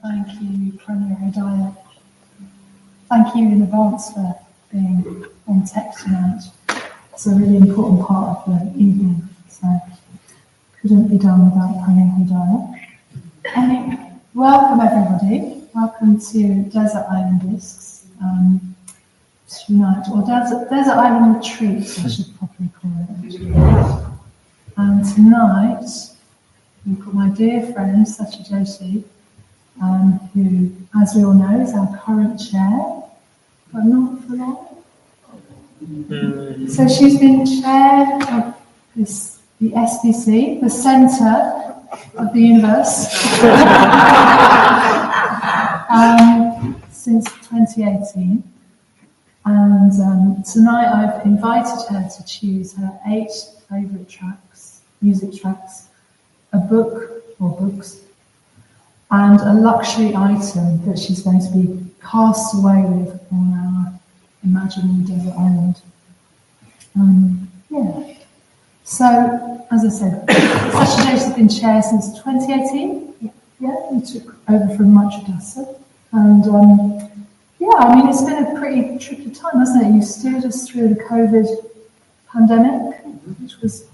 Thank you, Prajnasri. Thank you in advance for being on tech tonight. It's a really important part of the evening, so couldn't be done without Prajnasri. Welcome everybody. Welcome to Desert Island Discs tonight, or Desert Island Retreat, I should probably call it. And tonight we've got my dear friend Satyajyoti, who, as we all know, is our current chair, but not for long. So she's been chair of the SBC, the centre of the universe, since 2018. And tonight I've invited her to choose her 8 favourite tracks, music tracks, a book or books, and a luxury item that she's going to be cast away with on our imaginary desert island. So, as I said, Satyajyoti has been chair since 2018. Yeah, you took over from Machadasa. And it's been a pretty tricky time, hasn't it? You steered us through the COVID pandemic, which was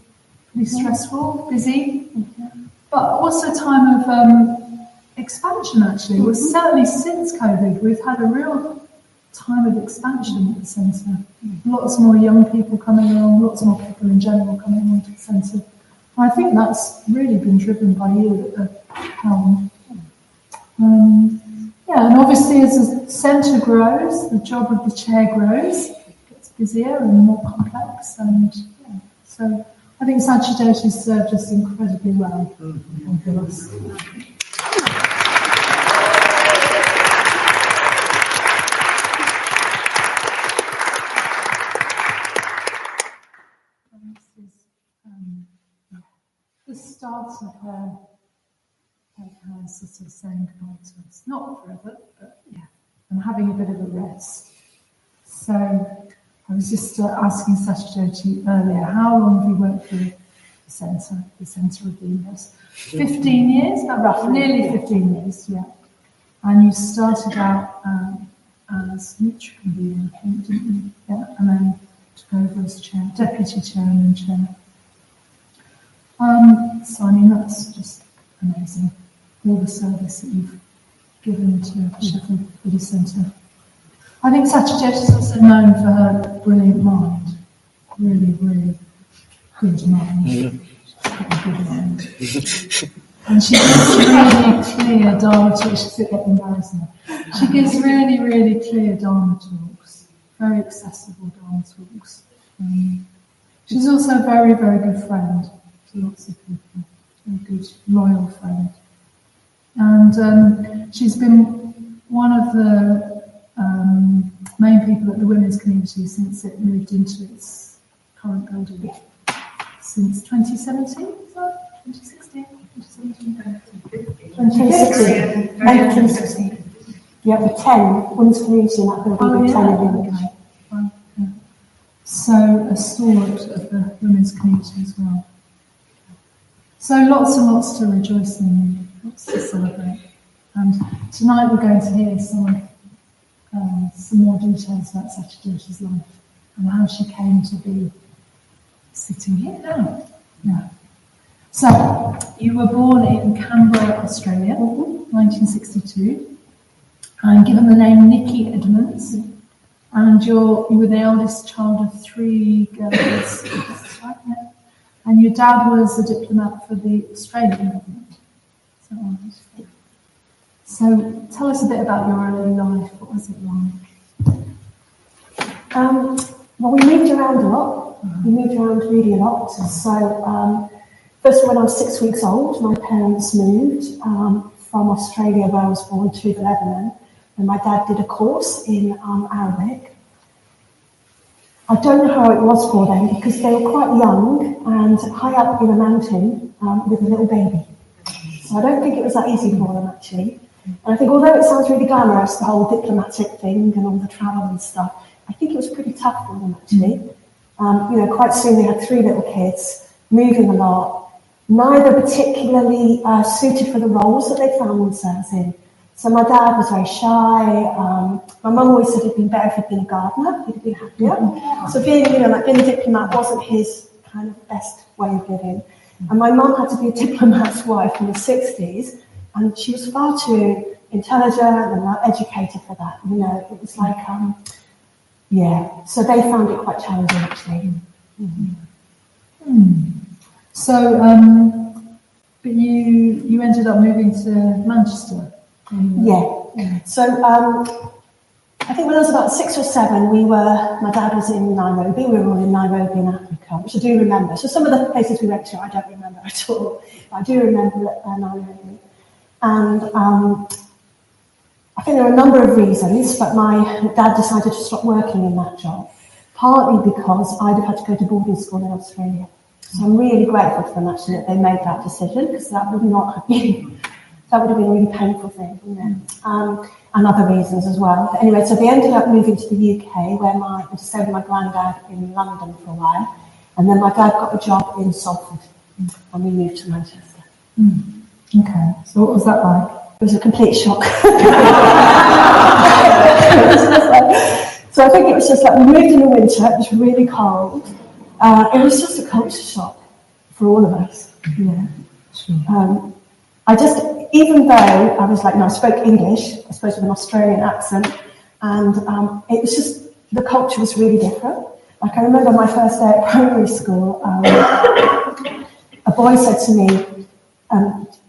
pretty stressful, busy, but also a time of expansion, actually. Well, certainly since COVID, we've had a real time of expansion at the centre. Lots more young people coming along, lots more people in general coming along to the centre. I think that's really been driven by you at the helm. And obviously as the centre grows, the job of the chair grows, it gets busier and more complex, so I think Satyajyoti served us incredibly well. The start of her sort of saying goodbye to us. Not forever, but and having a bit of a rest. So I was just asking Satyajyoti earlier, how long have you worked for the centre of the universe? 15 years, roughly, nearly 15 years, yeah. And you started out as neutral convener, I think, didn't you? Yeah, and then took over as chair, deputy chair and then chair. So that's just amazing. All the service that you've given to the Sheffield Buddhist Centre. I think Satyajyoti is also known for her brilliant mind. Really, really good mind. Good mind. And she gives really clear Dharma talks. She's getting embarrassing. She gives really, really clear Dharma talks. Very accessible Dharma talks. She's also a very, very good friend to lots of people. A good, loyal friend. And she's been one of the main people at the women's community since it moved into its current building. Since 2017, is that 2016? 2016. Yeah, the 10 women's community in that building. Okay. Well, yeah. So a stalwart of the women's community as well. So lots and lots to rejoice in, lots to celebrate. And tonight we're going to hear some more details about Satyajyoti's life and how she came to be sitting here now. Yeah. So, you were born in Canberra, Australia, 1962, and given the name Nikki Edmonds, and you were the eldest child of 3 girls. That's right, yeah. And your dad was a diplomat for the Australian government. Is that right? So tell us a bit about your early life. What was it like? Well, we moved around a lot. We moved around really a lot. So first when I was 6 weeks old, my parents moved from Australia, where I was born, to Lebanon. And my dad did a course in Arabic. I don't know how it was for them because they were quite young and high up in a mountain with a little baby. So I don't think it was that easy for them, actually. And I think although it sounds really glamorous, the whole diplomatic thing and all the travel and stuff, I think it was pretty tough for them, actually. Quite soon they had 3 little kids, moving a lot, neither particularly suited for the roles that they found themselves in. So my dad was very shy. My mum always said it'd been better if he'd been a gardener, he'd have been happier. So being a diplomat wasn't his kind of best way of living. And my mum had to be a diplomat's wife in the 60s, and she was far too intelligent and educated for that. You know, it was like, so they found it quite challenging, actually. So, but you ended up moving to Manchester. Yeah. So, I think when I was about 6 or 7, my dad was in Nairobi. We were all in Nairobi in Africa, which I do remember. So some of the places we went to, I don't remember at all. But I do remember Nairobi. And I think there are a number of reasons, but my dad decided to stop working in that job, partly because I'd have had to go to boarding school in Australia. So I'm really grateful for them, actually, that they made that decision, because that would have been a really painful thing, you know, and other reasons as well. But anyway, so they ended up moving to the UK, where I stayed with my granddad in London for a while, and then my dad got a job in Salford, and we moved to Manchester. Okay, so what was that like? It was a complete shock. So I think it was just like, we moved in the winter, it was really cold. It was just a culture shock for all of us. Yeah. Sure. Even though I was like, I spoke English, I suppose with an Australian accent, and it was just, the culture was really different. Like, I remember my first day at primary school, a boy said to me,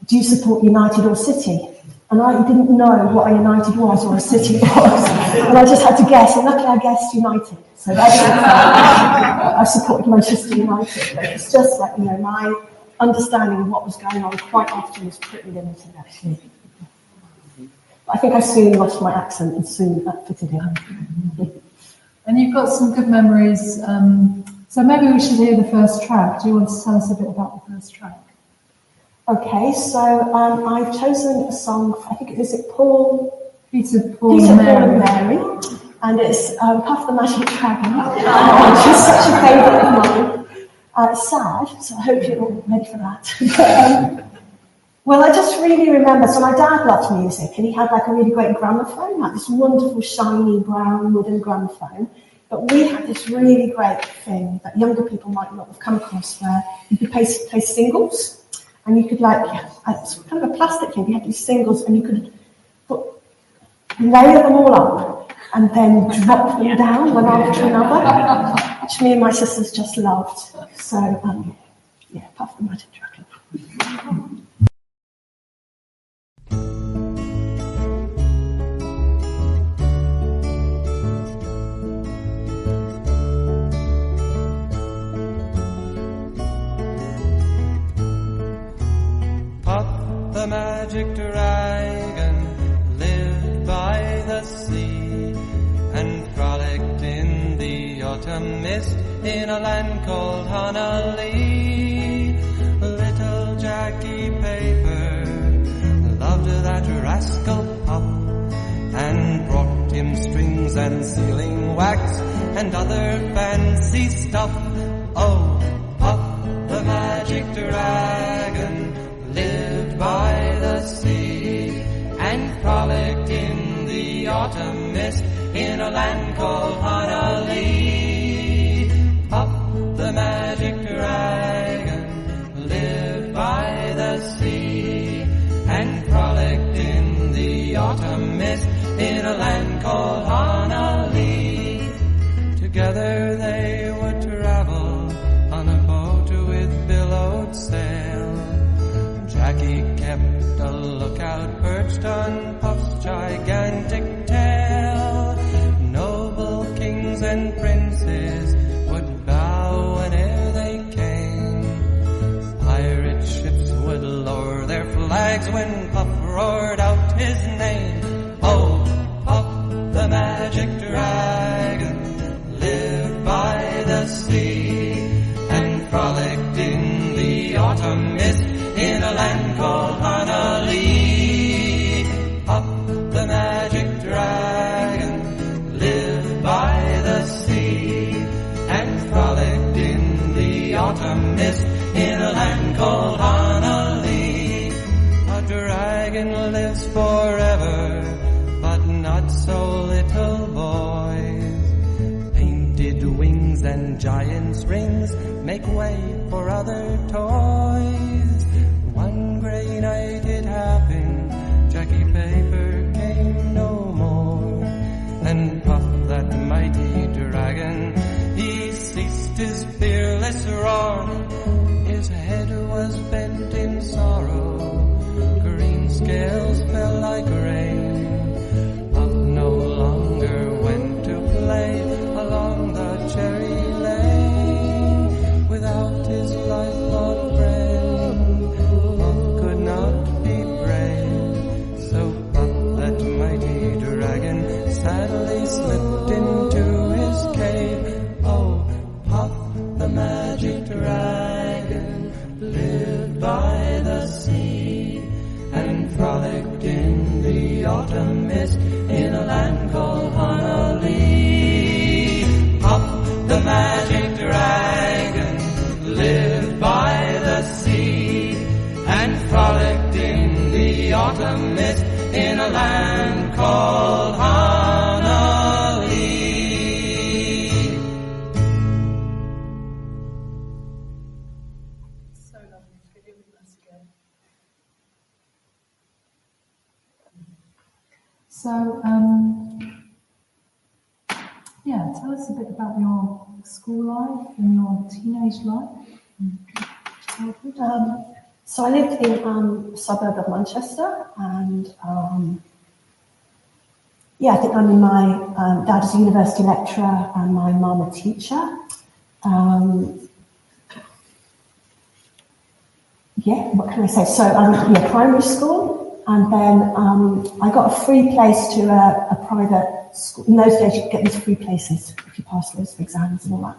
do you support United or City? And I didn't know what a United was or a City was, and I just had to guess, and luckily I guessed United. So I supported Manchester United, but it's just like, my understanding of what was going on quite often was pretty limited, actually. But I think I soon lost my accent and soon that fitted in. And you've got some good memories, so maybe we should hear the first track. Do you want to tell us a bit about the first track? Okay, so I've chosen a song, I think Peter, Paul and Mary, and it's Puff the Magic Dragon, which is such a favourite of mine. It's sad, so I hope you're all ready for that. Well, I just really remember, so my dad loved music, and he had like a really great gramophone, like this wonderful shiny brown wooden gramophone. But we had this really great thing that younger people might not have come across, where you could play singles. And you could it's kind of a plastic thing, you had these singles, and you could layer them all up and then drop them down one after another, which me and my sisters just loved. So, Puff the Magic Dragon. The magic dragon lived by the sea and frolicked in the autumn mist in a land called Honolulu. Little Jackie Paper loved that rascal Puff and brought him strings and sealing wax and other fancy stuff. Oh, Puff the magic dragon lived by the sea and frolicked in the autumn mist in a land called Honolulu. Puff the magic dragon lived by the sea and frolicked in the autumn mist in a land called Honolulu. Together they would travel on a boat with billowed sail. Jackie kept a lookout perched on Puff's gigantic tail. Noble kings and princes would bow whene'er they came. Pirate ships would lower their flags when Puff roared out his name. Oh, Puff the magic dragon lived by the sea and frolicked in the autumn mist in a land called Honolulu. Puff the magic dragon lived by the sea and frolicked in the autumn mist in a land called Honolulu. A dragon lived lives forever, but not so little boys. Painted wings and giant's rings make way for other toys. One grey night it happened, Jackie Paper came no more, and Puff, that mighty dragon, he ceased his fearless roar. His head was bent in sorrow, green scales fell like rain. Puff no longer went to play along the cherry lane. Without his lifelong friend, Puff could not be brave. So Puff, that mighty dragon, sadly slipped into his cave. Oh, Puff, the magic dragon, lived by the sea and frolicked in the autumn mist in a land called Honolulu. Puff, the magic dragon, lived by the sea and frolicked in the autumn mist in a land called Honolulu. So lovely to be with us again. So, yeah, tell us a bit about your school life and your teenage life. So I lived in a suburb of Manchester, and I think I mean my dad is a university lecturer and my mum a teacher. What can I say? So primary school, and then I got a free place to a private school. In those days, you could get these free places if you passed those exams and all that.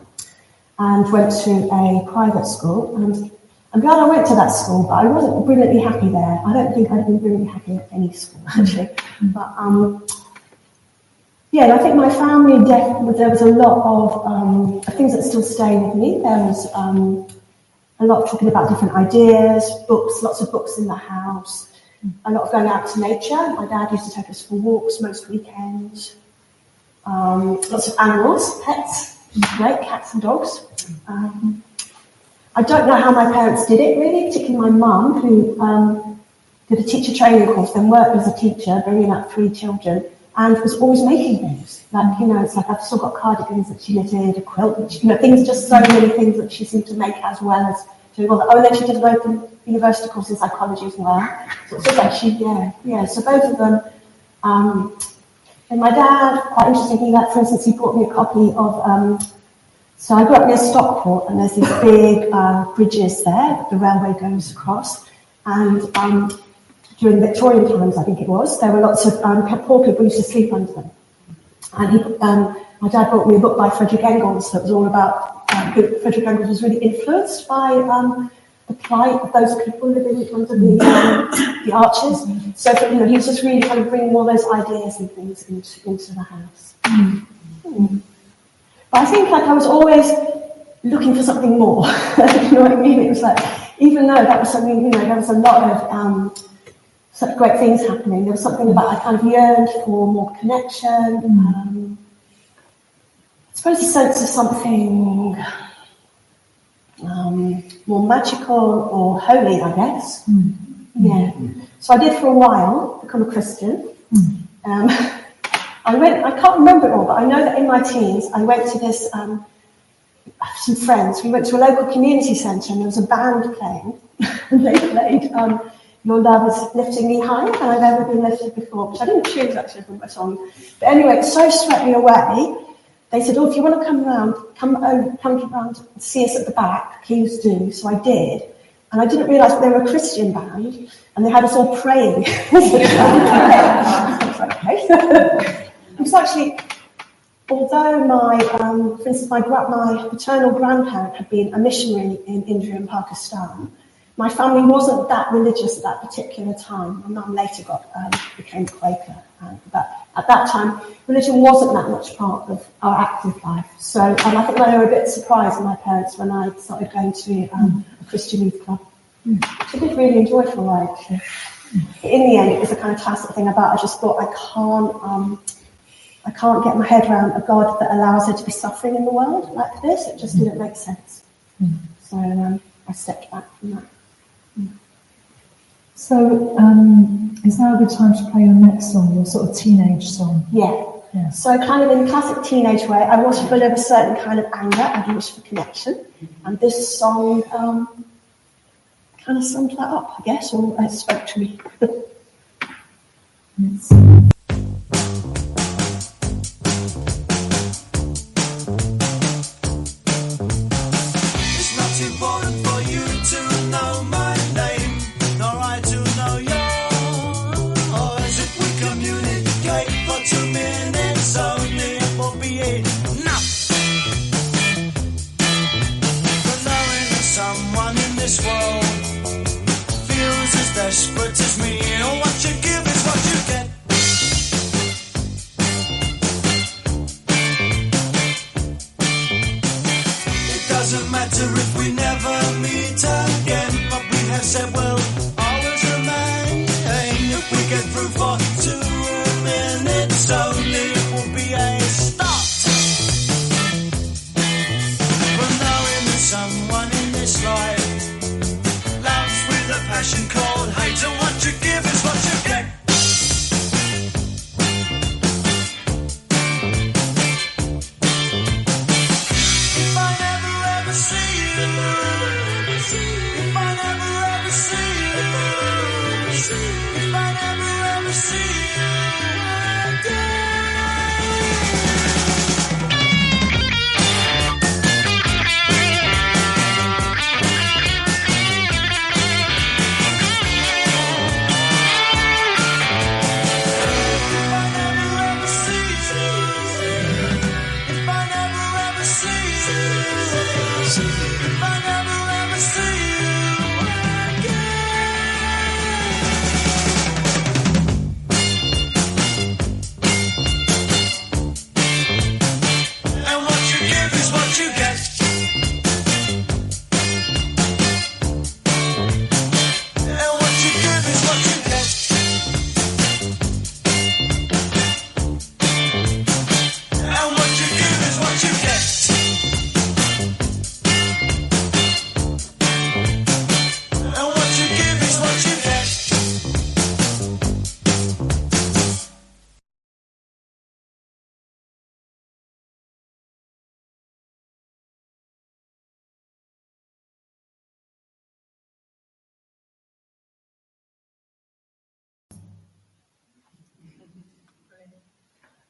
And went to a private school, and I'm glad I went to that school, but I wasn't brilliantly happy there. I don't think I'd been brilliantly happy at any school, actually. But and I think my family, there was a lot of things that still stay with me. There was a lot of talking about different ideas, books, lots of books in the house, a lot of going out to nature. My dad used to take us for walks most weekends. Lots of animals, pets, great, cats and dogs. I don't know how my parents did it really, particularly my mum, who did a teacher training course, then worked as a teacher, bringing up 3 children, and was always making things. It's like I've still got cardigans that she knitted, a quilt, things, just so many things that she seemed to make as well as doing all that. Oh, and then she did an open university course in psychology as well. So it's just like so both of them. And my dad, quite interestingly, for instance, he brought me a copy of, so I grew up near Stockport, and there's these big bridges there that the railway goes across, and during Victorian times, I think it was, there were lots of poor people who used to sleep under them. And my dad brought me a book by Frederick Engels that was all about, Frederick Engels was really influenced by the plight of those people living under the arches. So, he was just really kind of bringing all those ideas and things into the house. But I think I was always looking for something more. You know what I mean? It was like, even though that was something, there was a lot of such great things happening, there was something about I kind of yearned for more connection. I suppose a sense of something more magical or holy, I guess. Yeah. So I did for a while become a Christian. I can't remember it all, but I know that in my teens, I went to this, some friends, we went to a local community centre and there was a band playing, and they played Your Love Is Lifting Me Higher Than I've Ever Been Lifted Before, which I didn't choose actually from my song. But anyway, it so swept me away. They said, if you want to come around and see us at the back, please do. So I did. And I didn't realise that they were a Christian band, and they had us all praying. It was actually, although for instance, my paternal grandparent had been a missionary in India and Pakistan, my family wasn't that religious at that particular time. My mum later became Quaker, but at that time, religion wasn't that much part of our active life. So I think they were a bit surprised, my parents, when I started going to a Christian youth club, which I did really enjoy for a while, actually. in the end, it was the kind of classic thing about, I just thought, I can't get my head around a God that allows there to be suffering in the world like this. It just didn't make sense. So I stepped back from that. So, is now a good time to play your next song, your sort of teenage song? Yeah. So kind of in a classic teenage way, I was full of a certain kind of anger and wish for connection. And this song kind of summed that up, I guess, or it spoke to me. Yes. It's not important for you to know my name, nor I to know yours. If we communicate for 2 minutes only, it will be enough. For knowing that someone in this world feels as desperate as me, and what you give is what you get. It doesn't matter if we never meet again, but we have said we'll always remain. If we get through for 2 minutes only, it will be a start. For knowing that someone in this life loves with a passion called hate, and what you give is what you get. If I never ever see you, if I never ever see you, if I never ever see you again. If I never ever see you, if I never ever see you, if I never ever see you again. And what you give is what you get. And what you give is what you get. And what you give is what you get. And what you give is what you get.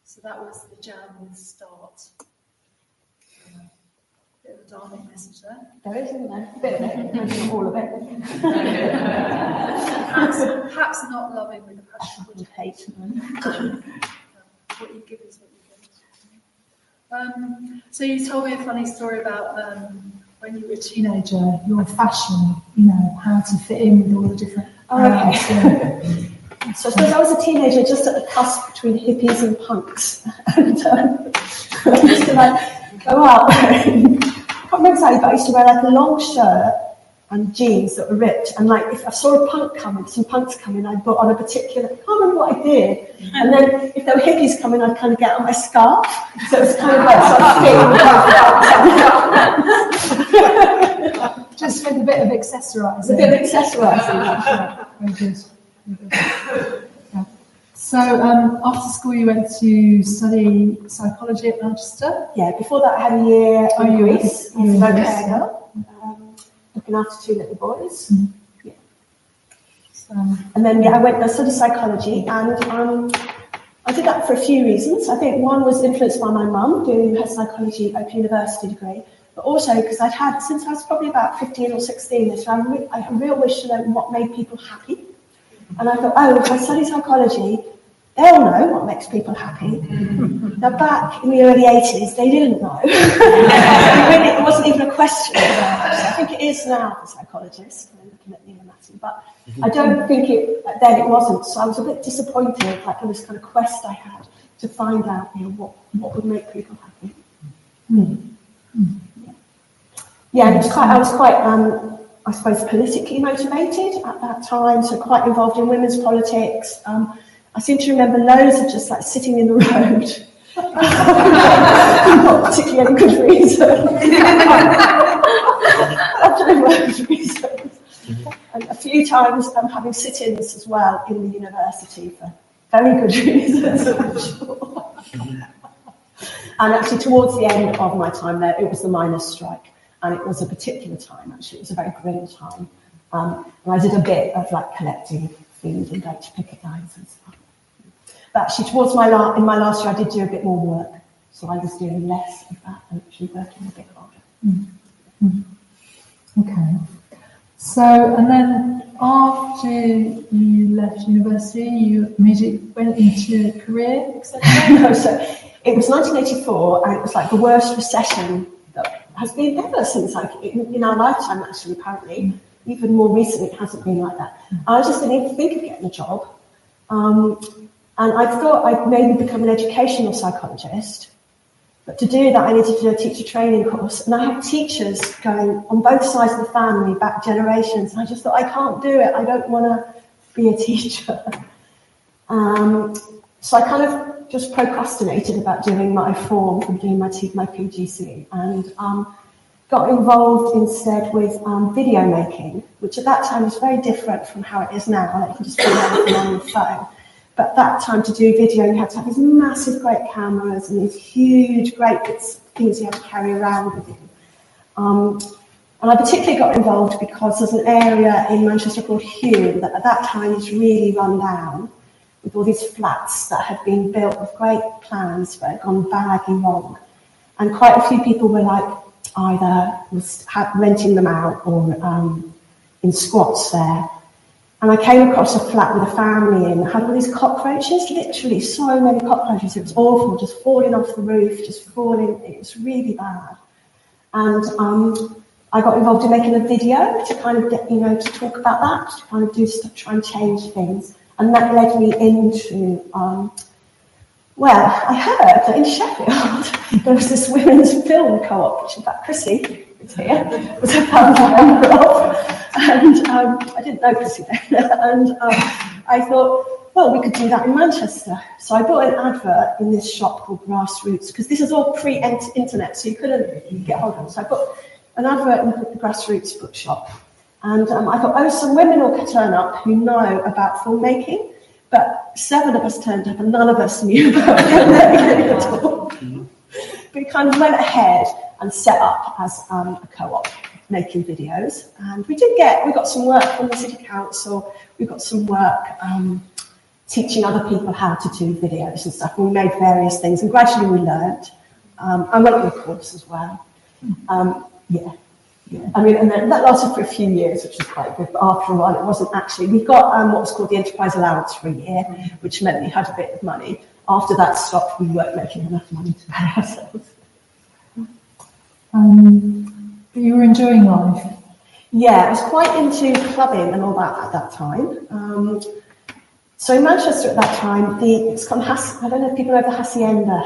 So that was the jam with Start. Bit of a darling message there. There is, isn't there? A bit of it, maybe not all of it. Perhaps not loving with a passion. Would hate. What you give is what you get. So you told me a funny story about when you were a teenager, your fashion, how to fit in with all the different Okay. So I suppose I was a teenager just at the cusp between hippies and punks. And I used to go out. I can't remember exactly, but I used to wear a long shirt and jeans that were ripped. And if I saw some punks coming, I'd put on a particular, I can't remember what I did. And then if there were hippies coming, I'd kind of get on my scarf. So it was kind of just with a bit of accessorising. a bit of accessorising. Very good. Yeah. So after school you went to study psychology at Manchester? Yeah, before that I had a year in Greece. You were in Greece, girl, looking after 2 little boys. Mm-hmm. Yeah. And then I studied psychology, and I did that for a few reasons. I think one was influenced by my mum doing her psychology Open University degree, but also because I'd had, since I was probably about 15 or 16, I had a real wish to know what made people happy. And I thought, if I study psychology, they'll know what makes people happy. Now, back in the early 80s, they didn't know. It wasn't even a question. I think it is now for psychologists, looking at the anatomy, but I don't think then it wasn't. So I was a bit disappointed, in this kind of quest I had to find out, what would make people happy. Yeah, and I was quite I suppose, politically motivated at that time, so quite involved in women's politics. I seem to remember loads of just like sitting in the road. Not particularly any good reason. Absolutely reasons. And a few times having sit-ins as well in the university for very good reasons, I'm sure. And actually towards the end of my time there, it was the miners' strike. And it was a particular time, actually. It was a very grim time. And I did a bit of like collecting food and going to picket lines and stuff. But actually towards in my last year, I did do a bit more work. So I was doing less of that and actually working a bit harder. Okay. So, and then after you left university, you immediately went into career, etc.? No, so it was 1984, and it was like the worst recession that has been ever since, like, in our lifetime, actually, apparently. Even more recently, it hasn't been like that. I just didn't even think of getting a job. And I thought I'd maybe become an educational psychologist. But to do that, I needed to do a teacher training course. And I had teachers going on both sides of the family, back generations. And I just thought, I can't do it. I don't want to be a teacher. So I kind of just procrastinated about doing my form from doing my PGC. And got involved instead with video making, which at that time was very different from how it is now. Like, you can just do everything on your phone. But at that time, to do video, you had to have these massive, great cameras and these huge, great things you had to carry around with you. And I particularly got involved because there's an area in Manchester called Hume that at that time was really run down, with all these flats that had been built with great plans but had gone badly wrong. And quite a few people were like either renting them out or in squats there. And I came across a flat with a family in that had all these cockroaches, literally so many cockroaches. It was awful, just falling off the roof, just falling. It was really bad. And I got involved in making a video to kind of get, to talk about that, to kind of do stuff, try and change things. And that led me into, I heard that in Sheffield there was this women's film co-op, which in fact Chrissy is here, was a founder member of. And I didn't know Chrissy then. And I thought, well, we could do that in Manchester. So I bought an advert in this shop called Grassroots, because this is all pre-internet, so you couldn't get hold of it. So I put an advert in the Grassroots bookshop. And I thought, some women will turn up who know about filmmaking. But 7 of us turned up and none of us knew about filmmaking at all. But we kind of went ahead and set up as a co-op, making videos. And we got some work from the City Council. We got some work teaching other people how to do videos and stuff. And we made various things and gradually we learned. I went on a course as well. Yeah. I mean, and then that lasted for a few years, which was quite good. But after a while, it wasn't actually. We got what was called the enterprise allowance for a year, which meant we had a bit of money. After that stopped, we weren't making enough money to pay ourselves. But you were enjoying life? Yeah, I was quite into clubbing and all that at that time. So in Manchester at that time, it's called I don't know if people know the Hacienda.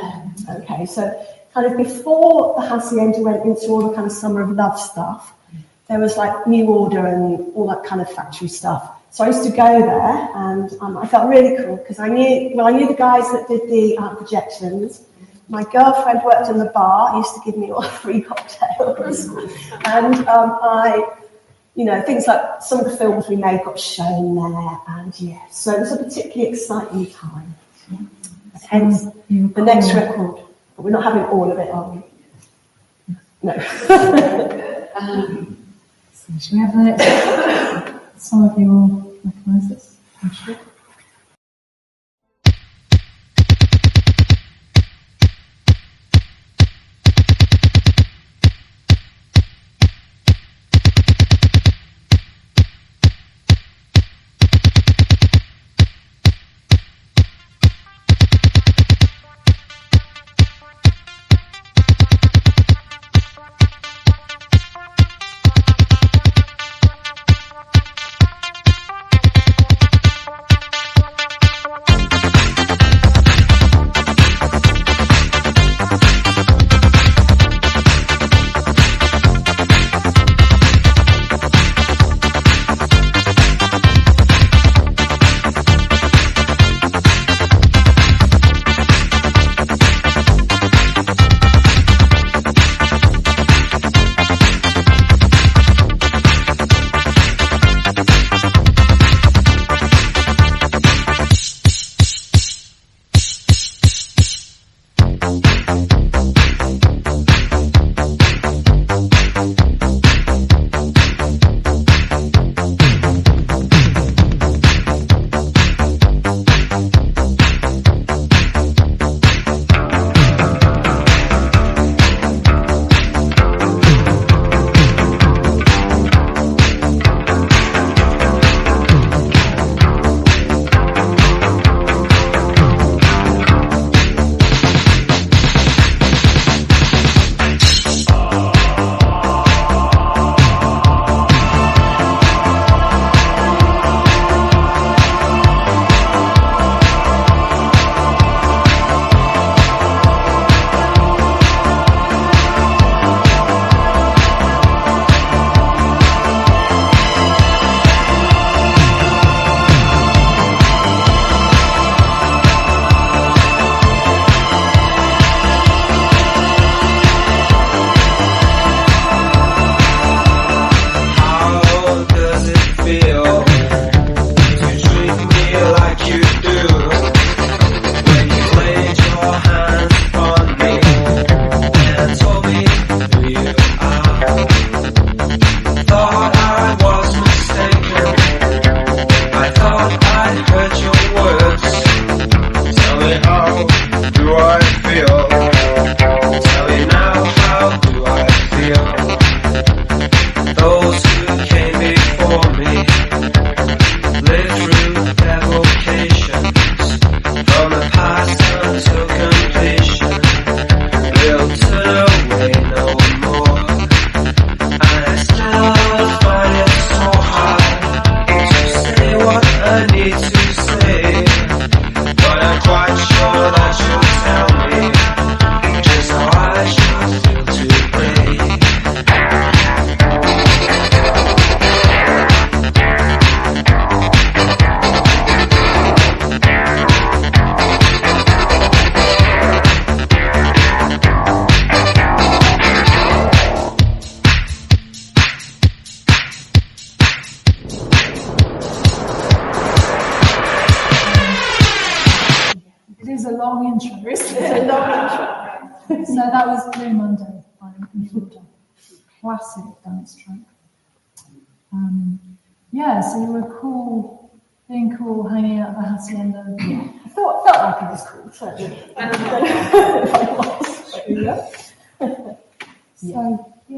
Okay, so kind of before the Hacienda went into all the kind of Summer of Love stuff, there was like New Order and all that kind of factory stuff. So I used to go there, and I felt really cool because I knew the guys that did the projections. My girlfriend worked in the bar, used to give me all free cocktails, and things like some of the films we made got shown there, and so it was a particularly exciting time. Hence the next record. But we're not having all of it, are we? No. So should we have the next? Some of you will recognise this, I'm sure. It is a long intro, isn't It's it? a long intro. So that was Blue Monday by Buddha. Classic dance track. So you were cool, being cool, hanging out at the hacienda. Yeah. I felt like it was cool, certainly.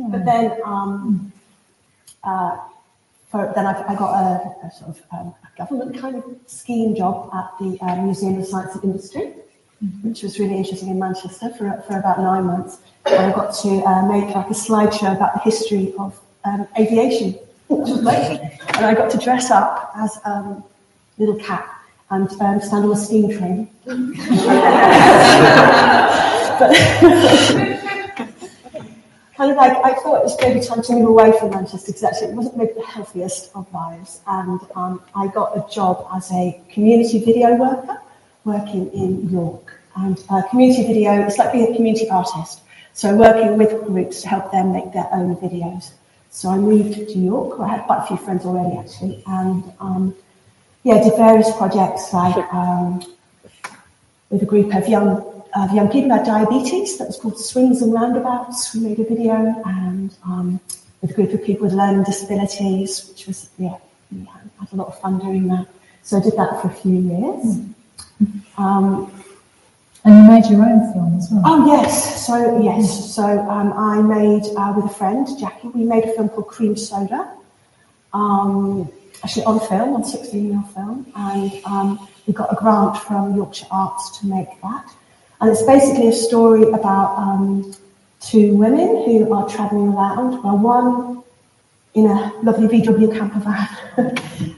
But then, I got a sort of a government kind of scheme job at the Museum of Science and Industry, which was really interesting in Manchester for about 9 months. And I got to make like a slideshow about the history of aviation, which was great. And I got to dress up as little cat and stand on a steam train. Kind of like, I thought it was maybe time to move away from Manchester because actually it wasn't maybe the healthiest of lives. And I got a job as a community video worker working in York. And community video, it's like being a community artist. So working with groups to help them make their own videos. So I moved to York, where I had quite a few friends already actually. And did various projects like with a group of young people who had diabetes that was called Swings and Roundabouts. We made a video, and with a group of people with learning disabilities, which was, we had a lot of fun doing that. So I did that for a few years. And you made your own film as well? Oh, yes. So I made, with a friend, Jackie, we made a film called Cream Soda. Actually on film, on 16mm film. And we got a grant from Yorkshire Arts to make that. And it's basically a story about two women who are travelling around. Well, one in a lovely VW camper van,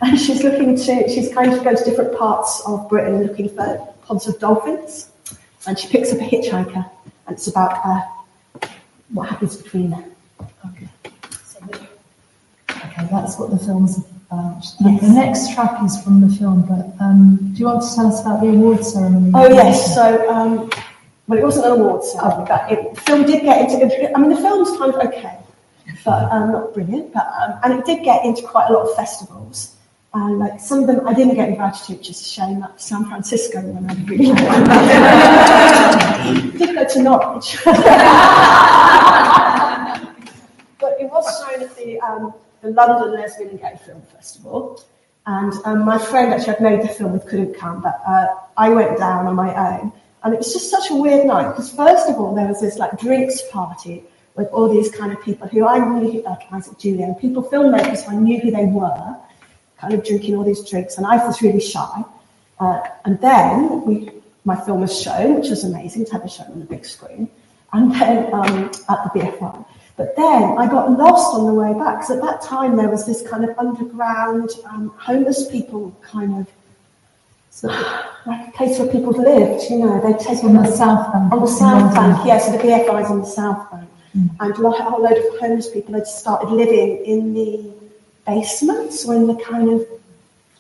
and she's kind of going to different parts of Britain looking for pods of dolphins. And she picks up a hitchhiker, and it's about what happens between them. Okay, that's what the film's about. Yes. The next track is from the film, but do you want to tell us about the award ceremony? Oh, yes. So, it wasn't an award ceremony, but the film did get into. I mean, the film's kind of okay, but not brilliant. But and it did get into quite a lot of festivals. And like some of them, I didn't get invited to, which is a shame. Like San Francisco, when I really did go to Norwich, but it was shown at the London Lesbian and Gay Film Festival. And my friend actually I'd made the film with couldn't come, but I went down on my own. And it was just such a weird night, because first of all, there was this like drinks party with all these kind of people who I really like Isaac Julian, people, filmmakers who I knew who they were, kind of drinking all these drinks, and I was really shy. And then my film was shown, which was amazing to have it shown on the big screen, and then at the BFI. But then I got lost on the way back, because at that time there was this kind of underground homeless people kind of, like a place where people lived, they'd take on the South Bank. On the South Bank, yeah, so the BFI is on the South Bank. And a whole load of homeless people had started living in the basements, or in the kind of, I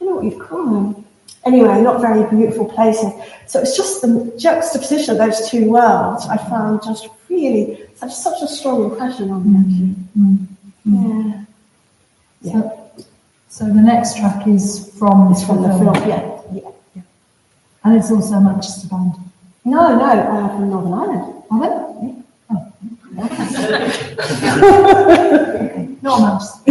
don't know what you'd call them. Anyway, not very beautiful places. So it's just the juxtaposition of those two worlds I found just really such a strong impression on me, actually. Yeah. So the next track is from the film. Yeah. And it's also a Manchester band. No, from Northern Ireland. Are they? Yeah. Okay. Not Manchester.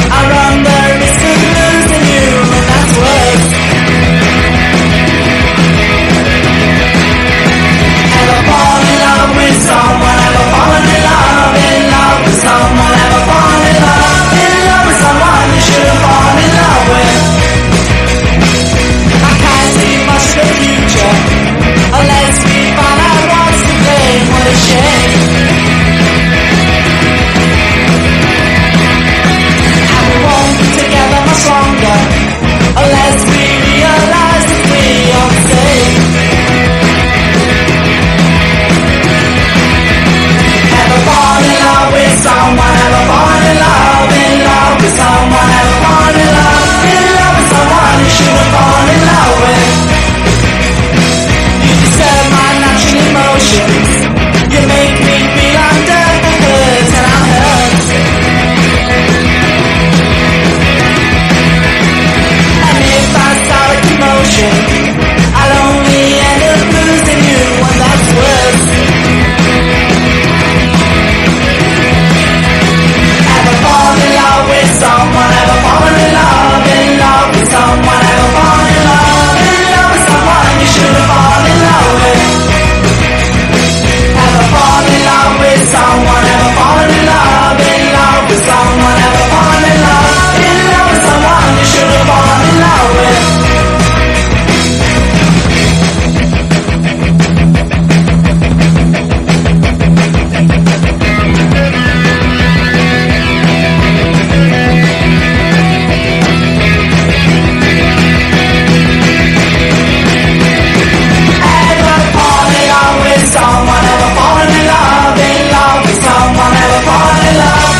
I run the risk of losing. with someone, ever fallen in love with someone, ever fallen in love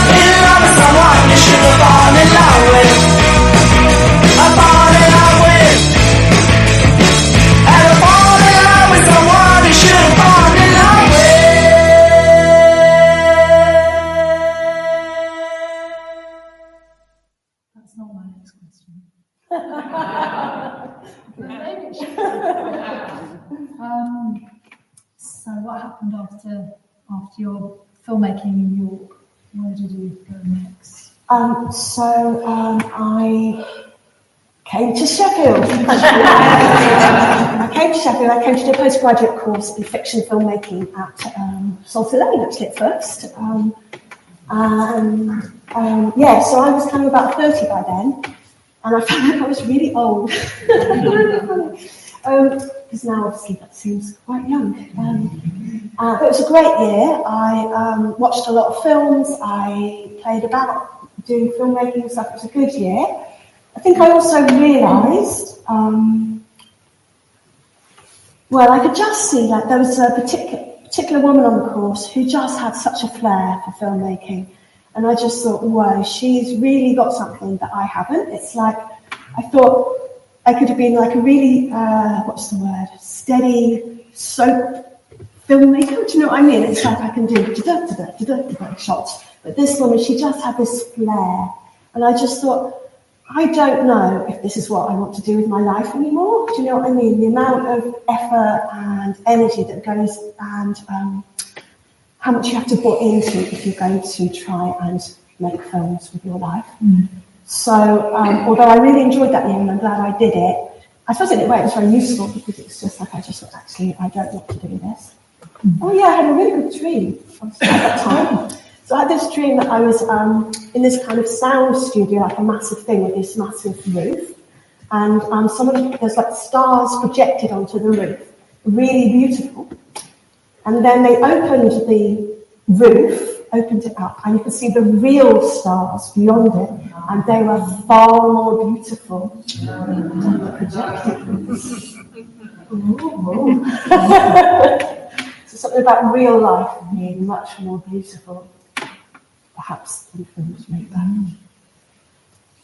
with someone you should have fallen in love with. I fall in love with. Ever fall in love with someone you should have fallen in love with. That's not my next question. So what happened after your filmmaking in York? Where did you go next? I came to Sheffield. I came to do a postgraduate course in fiction filmmaking at Salter Lane, actually, at first. So I was kind of about 30 by then, and I found like I was really old. Because now, obviously, that seems quite young. But it was a great year. I watched a lot of films. I played about doing filmmaking and stuff. It was a good year. I think I also realised, I could just see that there was a particular woman on the course who just had such a flair for filmmaking. And I just thought, wow, she's really got something that I haven't. It's like, I thought I could have been like a really, steady soap filmmaker. Do you know what I mean? It's like I can do shots. But this woman, she just had this flair. And I just thought, I don't know if this is what I want to do with my life anymore. Do you know what I mean? The amount of effort and energy that goes and how much you have to put into if you're going to try and make films with your life. So, although I really enjoyed that year and I'm glad I did it, I suppose in a way it was very useful because it's just like I just thought, actually, I don't want to do this. Oh yeah, I had a really good dream at that time. So I had this dream that I was in this kind of sound studio, like a massive thing with this massive roof. And there's like stars projected onto the roof, really beautiful. And then they opened the roof, opened it up, and you could see the real stars beyond it, and they were far more beautiful than the projected. So something about real life being much more beautiful, perhaps, than films make that.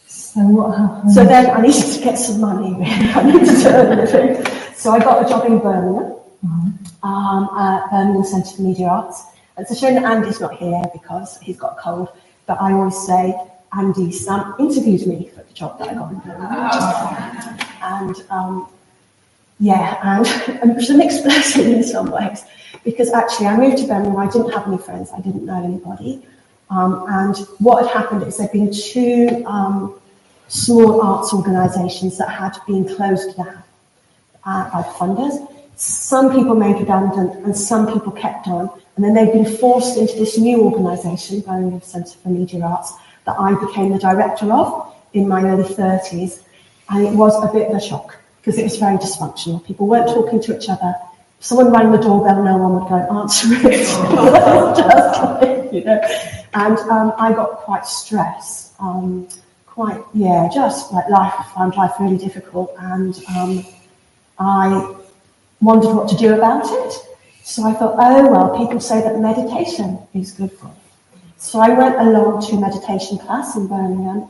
So what happened? So then I needed to get some money, really. I needed to earn a living. So I got a job in Birmingham, at Birmingham Centre for Media Arts. It's a shame that Andy's not here because he's got a cold, but I always say Andy interviewed me for the job that I got in Birmingham. And it was a mixed blessing in some ways, because actually I moved to Birmingham, I didn't have any friends, I didn't know anybody. And what had happened is there'd been two small arts organisations that had been closed down by funders. Some people made redundant and some people kept on. And then they'd been forced into this new organisation, Birmingham Centre for Media Arts, that I became the director of in my early 30s. And it was a bit of a shock because it was very dysfunctional. People weren't talking to each other. If someone rang the doorbell, no one would go and answer it. And I got quite stressed. Just like I found life really difficult. And I wondered what to do about it. So I thought, people say that meditation is good for it. So I went along to a meditation class in Birmingham.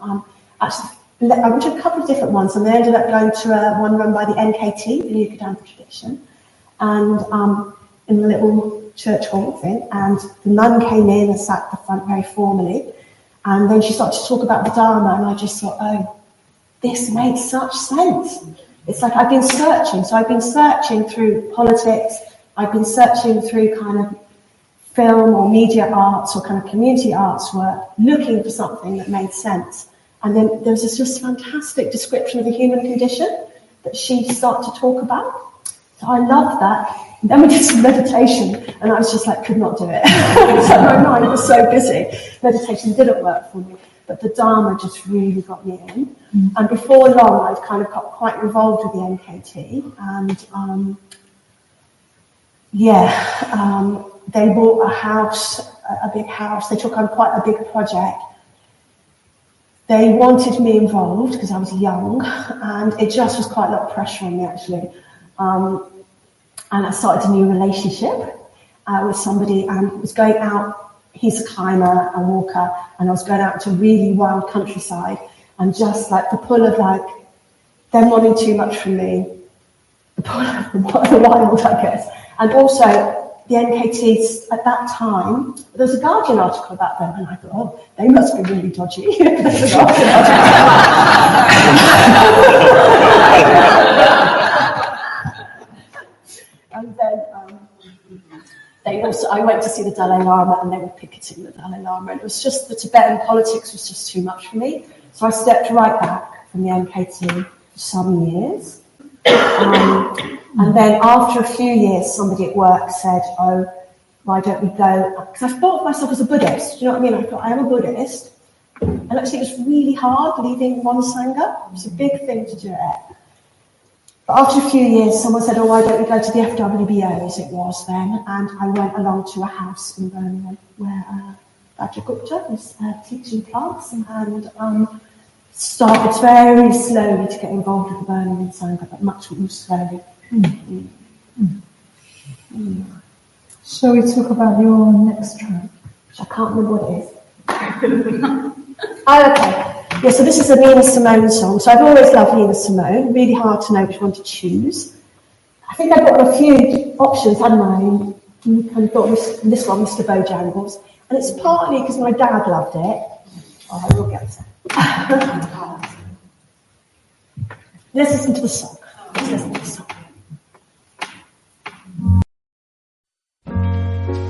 I went to a couple of different ones, and they ended up going to one run by the NKT, the New Kadampa tradition, and in the little church hall thing. And the nun came in and sat at the front very formally, and then she started to talk about the Dharma, and I just thought, this made such sense. It's like I've been searching. So I've been searching through politics. I've been searching through kind of film or media arts or kind of community arts work, looking for something that made sense. And then there was this just fantastic description of the human condition that she started to talk about. So I loved that. And then we did some meditation, and I was just like, could not do it. So my mind was so busy. Meditation didn't work for me, but the Dharma just really got me in. And before long, I'd kind of got quite involved with the NKT, and they bought a big house. They took on quite a big project. They wanted me involved because I was young, and it just was quite a lot of pressure on me, actually. And I started a new relationship with somebody and was going out. He's a climber and walker, and I was going out to really wild countryside, and just like the pull of like them wanting too much from me, the pull of the wild, I guess, and also the NKTs at that time. There was a Guardian article about them, and I thought, oh, they must be really dodgy. There's a Guardian article. And then I went to see the Dalai Lama, and they were picketing the Dalai Lama, and it was just the Tibetan politics was just too much for me. So I stepped right back from the NKT for some years. And then after a few years, somebody at work said, oh, why don't we go? Because I thought of myself as a Buddhist. Do you know what I mean? I thought, I am a Buddhist. And actually, it was really hard leaving one Sangha. It was a big thing to do it. But after a few years, someone said, oh, why don't we go to the FWBO, as it was then? And I went along to a house in Birmingham where Satyajyoti was teaching class, and started very slowly to get involved with the Birmingham Sangha, but much more slowly. Shall we talk about your next track? I can't remember what it is. Oh, okay. Yeah, so this is a Nina Simone song. So I've always loved Nina Simone. Really hard to know which one to choose. I think I've got a few options, hadn't I? You kind of thought this one, Mr. Bojangles. And it's partly because my dad loved it. Oh, I will get it. Let's listen to the song.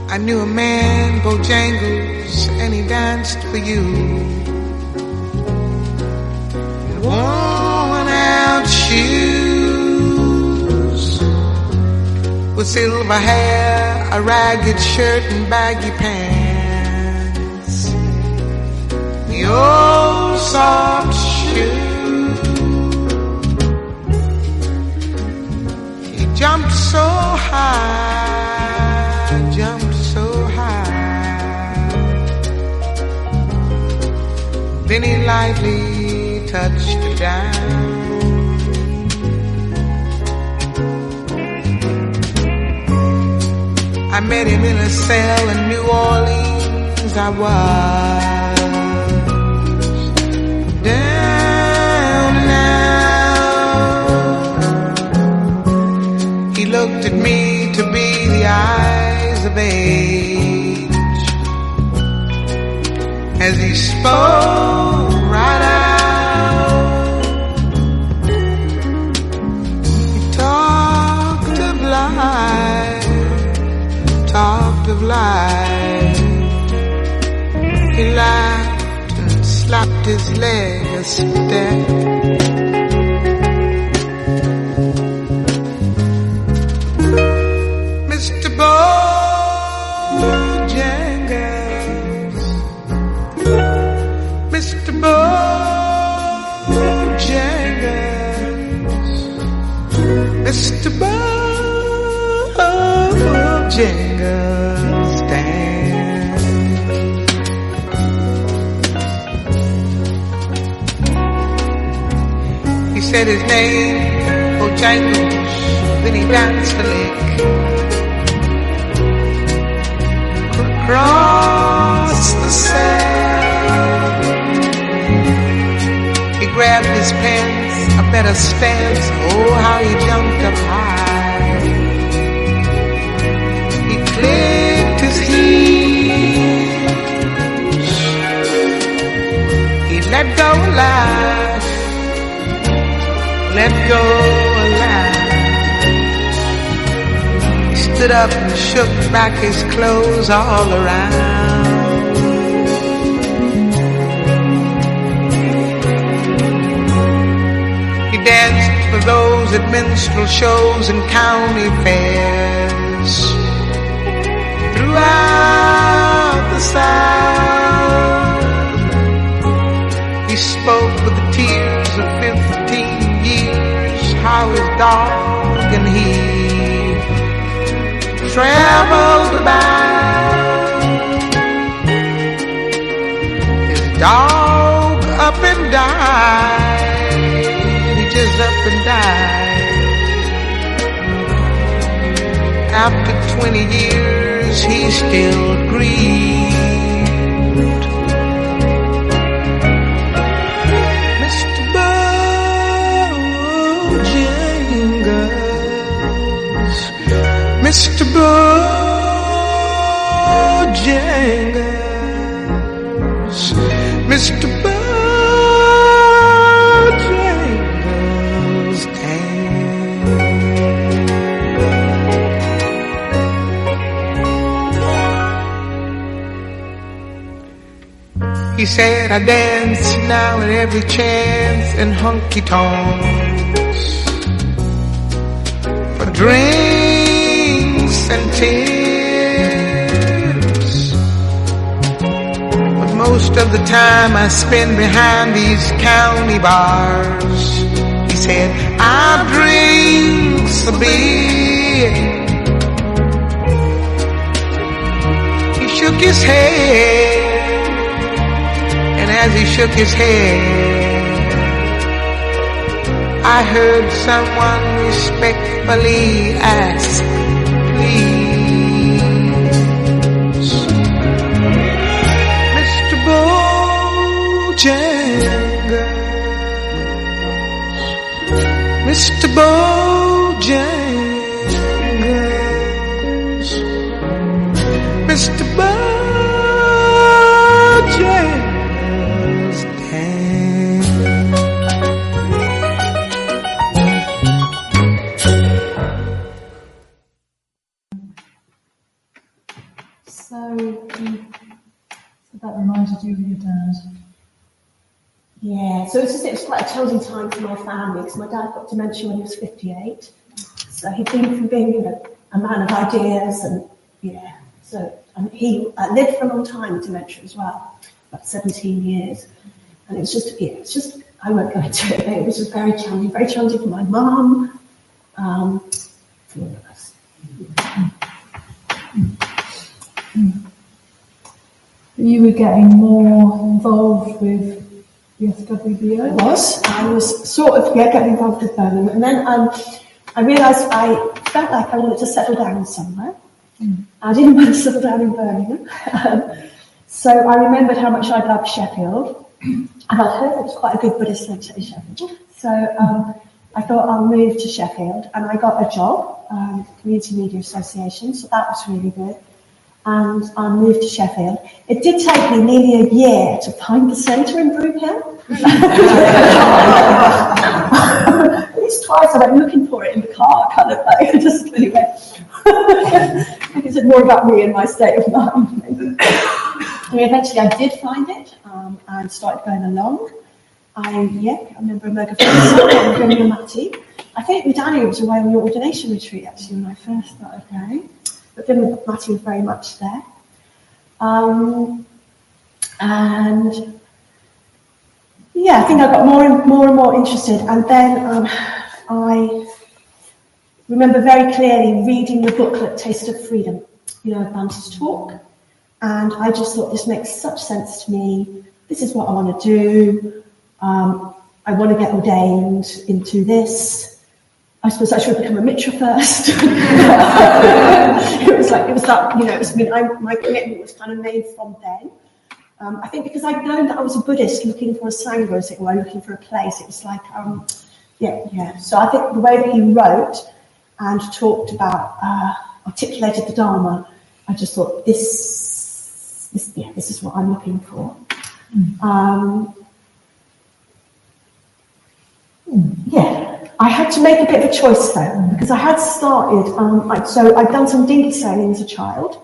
I knew a man, Bojangles, and he danced for you. Worn out shoes, with silver hair, a ragged shirt and baggy pants. The old soft shoe. He jumped so high, jumped so high. Then he lightly touched down. I met him in a cell in New Orleans. I was down now. He looked at me to be the eyes of age as he spoke right out. He talked of life, talked of life. He laughed and slapped his leg a step. Mr. Bojangles, Mr. Bojangles, Mr. Bojangles, stand. He said his name, Bojangles, then he danced a lick. Across the sand, he grabbed his pants, a better stance. Oh, how he jumped up high. He clicked his heels. He let go a laugh, let go a laugh. He stood up and shook back his clothes all around. He danced for those at minstrel shows and county fairs throughout the South. He spoke with the tears of 15 years, how his dog and he traveled about. His dog up and died. He just up and died. After 20 years says he's still grieved. Mr. Bojangles, Mr. Bojangles, Mr. Bojangles He said, I dance now at every chance in honky-tonks for drinks and tips. But most of the time I spend behind these county bars. He said, I drink a beer. He shook his head. As he shook his head, I heard someone respectfully ask, please, Mr. Bojangles, Mr. Bojangles, Mr. Bojangles. So that reminded you of your dad? Yeah, so it was quite a challenging time for my family because my dad got dementia when he was 58. So he'd been from being, a man of ideas and, he lived for a long time with dementia as well, about 17 years. And it's just, I won't go into it, but it was just very challenging for my mum, for all of us. You were getting more involved with the SWBO? I was sort of getting involved with Birmingham, and then I realised I felt like I wanted to settle down somewhere. I didn't want to settle down in Birmingham, so I remembered how much I loved Sheffield, and I'd heard it was quite a good Buddhist centre in Sheffield. So I thought I'll move to Sheffield, and I got a job with the Community Media Association, so that was really good. And I moved to Sheffield. It did take me nearly a year to find the centre in Brookhill. At least twice I went looking for it in the car, kind of like, just anyway. I guess it's more about me and my state of mind. And eventually I did find it and started going along. I remember a mega Mati. I think with Danny was away on the ordination retreat actually when I first started going. But then Matty was very much there. And I think I got more and more interested. And then I remember very clearly reading the booklet, Taste of Freedom, Banta's talk. And I just thought, this makes such sense to me. This is what I want to do. I want to get ordained into this. I suppose I should have become a mitra first. My commitment was kind of made from then. I think because I'd known that I was a Buddhist looking for a sangha, as it were, looking for a place, it was like, So I think the way that he wrote and talked about, articulated the Dharma, I just thought, this is what I'm looking for. I had to make a bit of a choice though, because I had started, so I'd done some dinghy sailing as a child,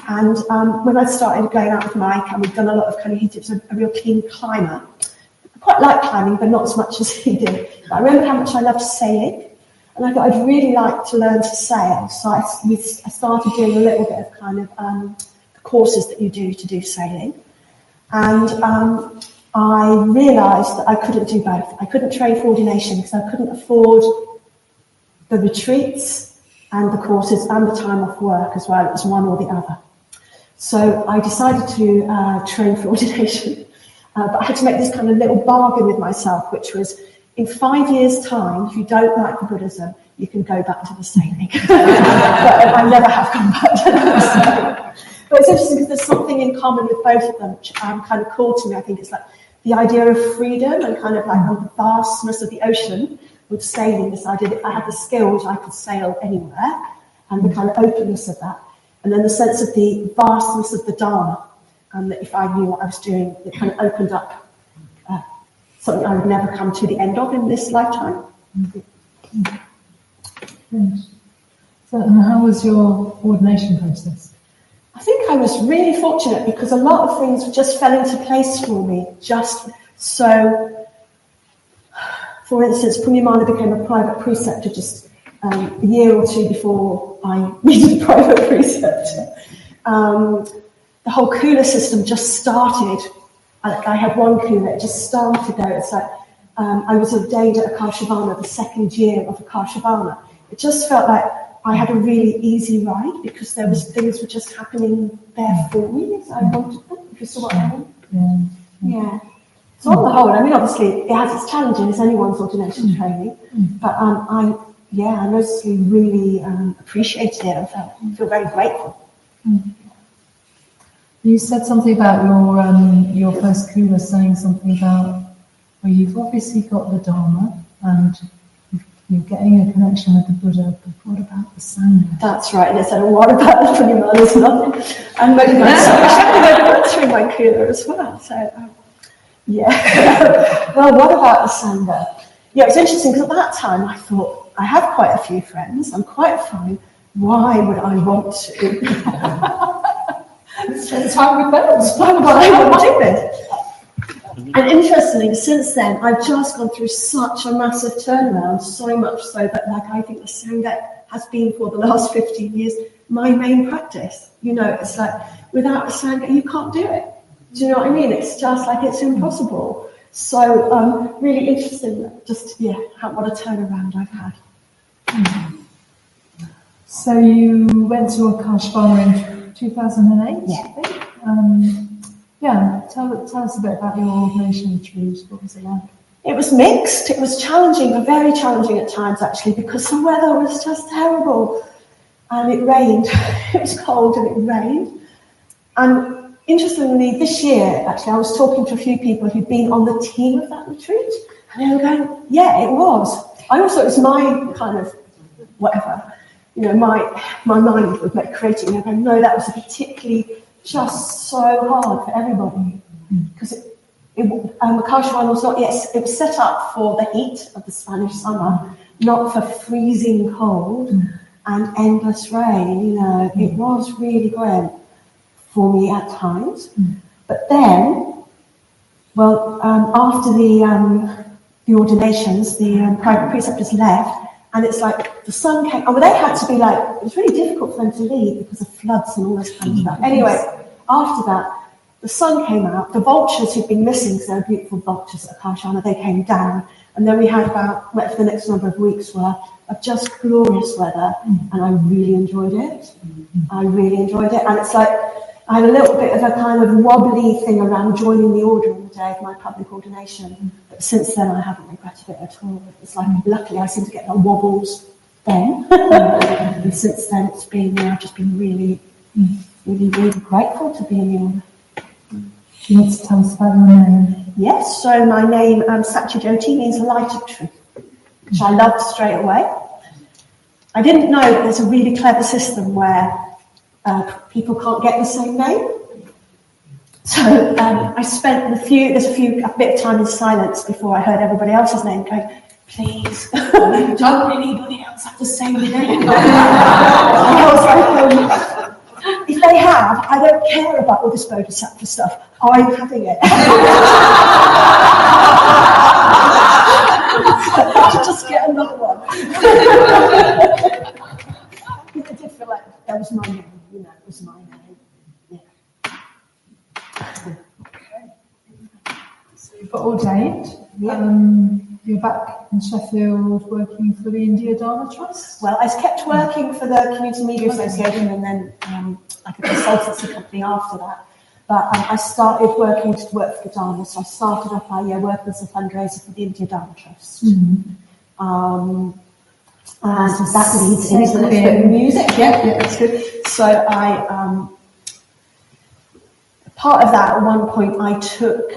and when I started going out with Mike, and we'd done a lot of he was a real keen climber. I quite liked climbing, but not as much as he did. But I remember how much I loved sailing, and I thought I'd really like to learn to sail, so I started doing a little bit of the courses that you do to do sailing, and I realised that I couldn't do both. I couldn't train for ordination because I couldn't afford the retreats and the courses and the time off work as well. It was one or the other. So I decided to train for ordination. But I had to make this kind of little bargain with myself, which was, in 5 years' time, if you don't like the Buddhism, you can go back to the sailing. But I never have gone back to the sailing. But it's interesting because there's something in common with both of them, which kind of called to me. I think it's like the idea of freedom and kind of like the vastness of the ocean with sailing. This idea that if I had the skills, I could sail anywhere, and the kind of openness of that. And then the sense of the vastness of the Dharma, and that if I knew what I was doing, it kind of opened up something I would never come to the end of in this lifetime. So, and how was your ordination process? I think I was really fortunate because a lot of things just fell into place for me. Just so, for instance, Punyamana became a private preceptor just a year or two before I needed a private preceptor. The whole Kula system just started. I had one Kula, it just started there. It's like I was ordained at Akashavana, the second year of Akashavana. It just felt like I had a really easy ride because there was things were just happening there for me as I wanted them, if you saw what I mean. Yeah. So on the whole, I mean, obviously it has its challenges, as anyone's ordination training, but I mostly really appreciated it and feel very grateful. You said something about your first Kula saying something about, well, you've obviously got the Dharma and you're getting a connection with the Buddha, but what about the Sangha? That's right, and I said, well, what about the Punyamana as well? And maybe that's through my Kula as well. So, well, what about the Sangha? Yeah, it's interesting because at that time I thought, I have quite a few friends, I'm quite fine, why would I want to? Spend time with those. Why would I want to do this? And interestingly, since then, I've just gone through such a massive turnaround, so much so that, like, I think the Sangha has been for the last 15 years my main practice. You know, it's like, without a Sangha, you can't do it. Do you know what I mean? It's just like, it's impossible. So, really interesting, just, what a turnaround I've had. So you went to Akashavana in 2008? Yeah. Tell us a bit about your ordination retreat. What was it like? It was mixed. It was challenging, but very challenging at times, actually, because the weather was just terrible. And it rained. It was cold and it rained. And interestingly, this year, actually, I was talking to a few people who'd been on the team of that retreat. And they were going, yeah, it was. I also, it was my kind of whatever. You know, my mind was like creating. They were going, no, that was particularly just so hard for everybody. Because Akashavana was not yet, it was set up for the heat of the Spanish summer, not for freezing cold and endless rain. You know, it was really grim for me at times. But then, after the ordinations, the private preceptors left, and it's like the sun came. Oh, they had to be like, it was really difficult for them to leave because of floods and all this kind of stuff. Anyway, after that, the sun came out. The vultures who'd been missing, because there were beautiful vultures at Akashavana, they came down. And then we had for the next number of weeks of just glorious weather, and I really enjoyed it. And it's like, I had a little bit of a kind of wobbly thing around joining the order on the day of my public ordination. But since then, I haven't regretted it at all. It's like, luckily, I seem to get no wobbles then. And since then, it's been, I've just been really, really, really grateful to be in the order. Do you want to tell us about your name? Yes, so my name, Satyajyoti, means light of truth, which I loved straight away. I didn't know that there's a really clever system where people can't get the same name. So I spent a bit of time in silence before I heard everybody else's name going, please, don't anybody else have the same name. And I was like, if they have, I don't care about all this bodhisattva stuff. I'm having it. I just get another one. I did feel like that was my name. You know, it was my name. Yeah. So you've got ordained. You're back in Sheffield working for the India Dharma Trust? Well, I kept working for the Community Media Association and then like a consultancy company after that. But I started working to work for the Dharma, so I started up working as a fundraiser for the India Dharma Trust. And that leads into the music. Yeah, that's good. So part of that, at one point, I took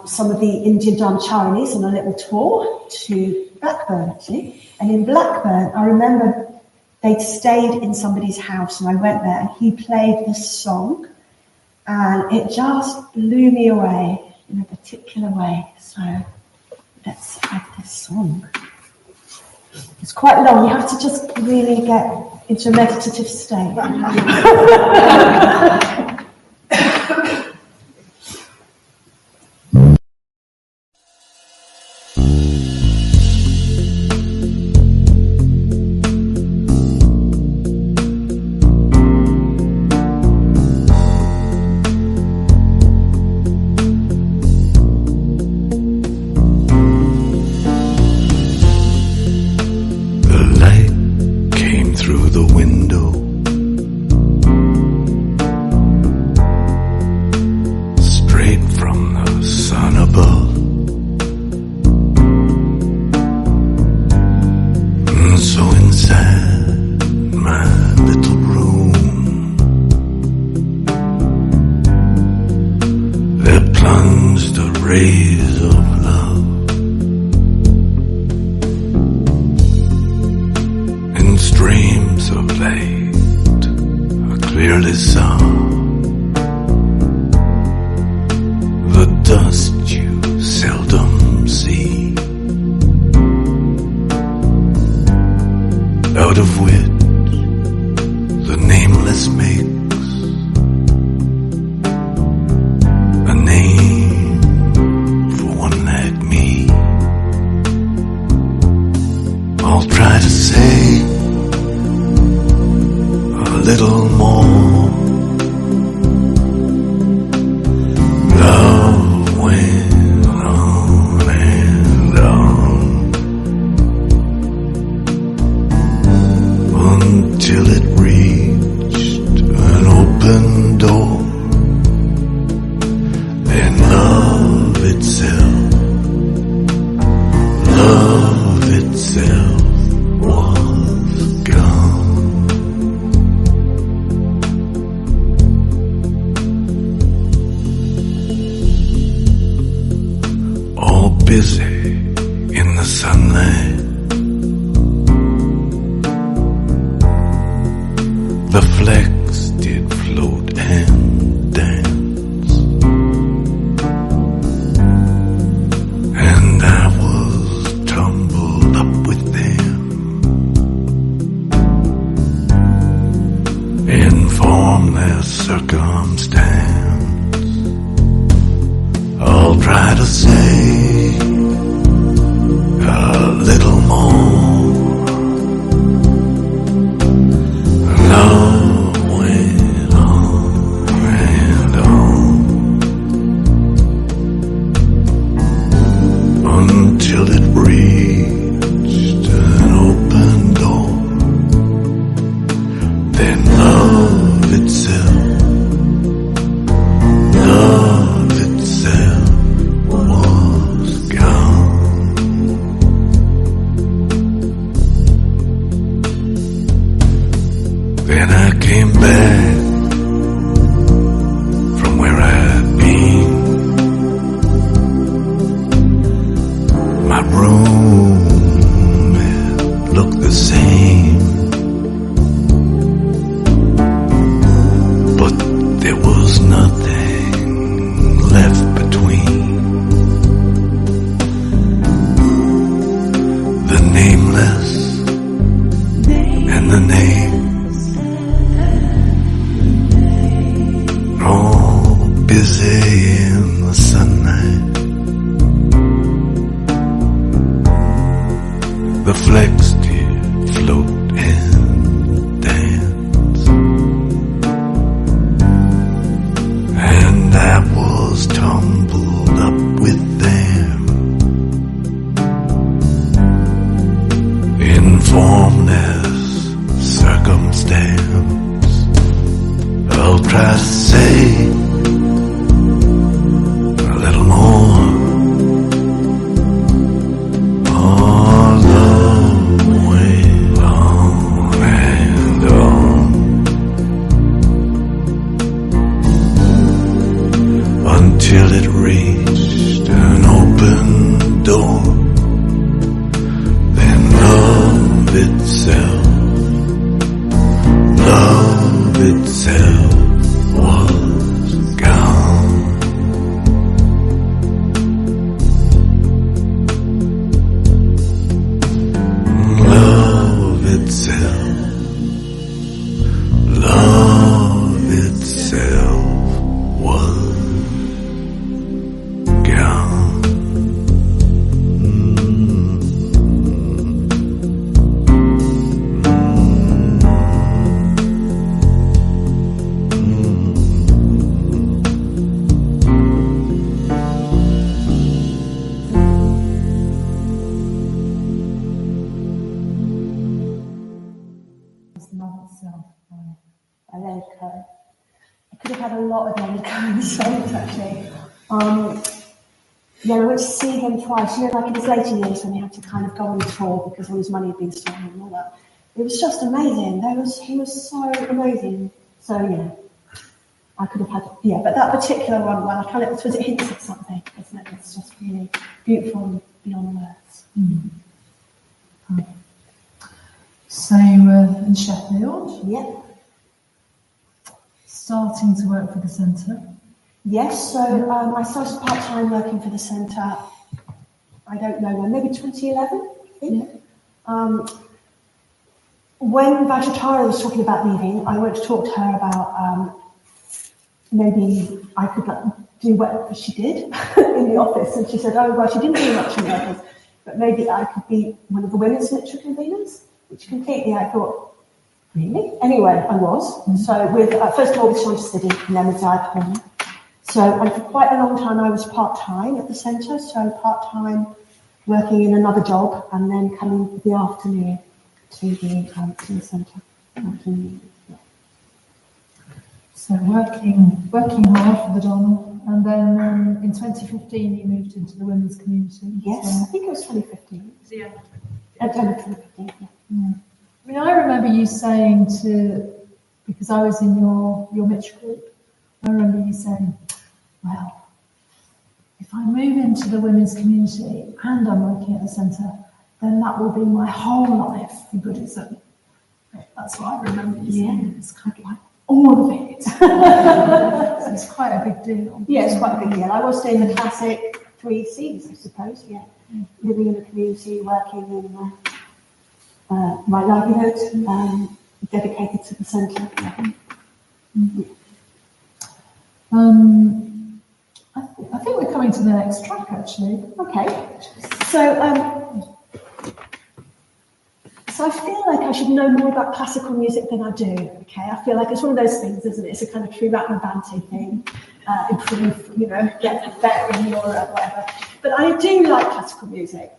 some of the Indian Dharma Charinis on a little tour to Blackburn, actually. And in Blackburn, I remember they'd stayed in somebody's house, and I went there, and he played this song, and it just blew me away in a particular way. So let's have this song. It's quite long. You have to just really get into a meditative state. itself was gone. Love itself was gone. Love itself. I let it go. I could have had a lot of Leonard Cohen songs actually. Yeah, I went to see him twice, like in his later years when he had to kind of go on tour because all his money had been stolen and all that. It was just amazing. He was so amazing. So yeah, I could have had, but that particular one, I kind of, it hints at something, isn't it? It's just really beautiful and beyond words. Mm. So you were in Sheffield? Yeah. Starting to work for the centre? Yes, so I started part-time working for the centre, I don't know when, maybe 2011, I think. Yeah. When Vajratara was talking about leaving, I went to talk to her about maybe I could do what she did in the office, and she said, oh, well, she didn't do much in the office, but maybe I could be one of the women's literary conveners, which completely, I thought, really? Anyway, I was. Mm-hmm. So with, first of all, with Science City, and then with Diet Porn. So, and for quite a long time, I was part-time at the centre, so part-time working in another job, and then coming in the afternoon to the centre. So working hard for the Dharma, and then in 2015 you moved into the women's community. Yes, so. I think it was 2015. Yeah. 2015, yeah. I mean, I remember you saying because I was in your Mitch group, I remember you saying, well, if I move into the women's community and I'm working at the centre, then that will be my whole life in Buddhism. That's what I remember you saying. It's kind of like all of it. So it's quite a big deal. Yeah, it's quite a big deal. I was doing the classic 3 C's, I suppose, yeah. Living in a community, working in my livelihood, dedicated to the centre. I think we're coming to the next track, actually. Okay. So I feel like I should know more about classical music than I do. Okay, I feel like it's one of those things, isn't it? It's a kind of true Ratner Banty thing. Improve, get better in your whatever. But I do like classical music.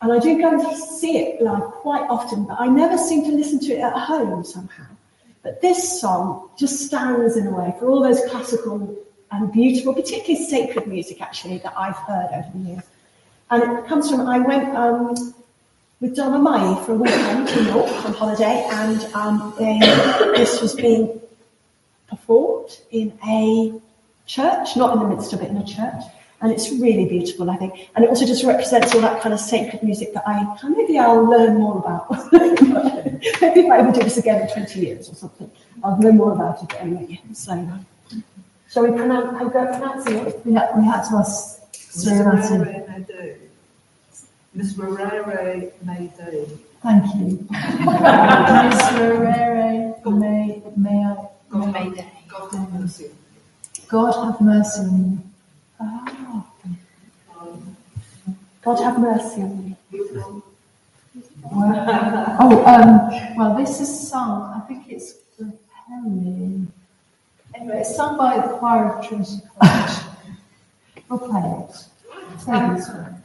And I do go and see it live quite often, but I never seem to listen to it at home somehow. But this song just stands in a way for all those classical and beautiful, particularly sacred music actually, that I've heard over the years. And it comes from, I went with Dharma Mai for a weekend to York on holiday, and this was being performed in a church, not in the midst of it, in a church. And it's really beautiful, I think. And it also just represents all that kind of sacred music that maybe I'll learn more about. Maybe if I ever do this again in 20 years or something, I'll learn more about it anyway. So, shall we pronounce it? We had to ask Satyajyoti. Miss Rarere may do. Thank you. Miss Rarere may I? God have mercy. God have mercy on you. Oh. God have mercy on me. Well, this is sung, I think it's the Perry. Anyway, it's sung by the choir of Trinity College. We'll play it. Say this one.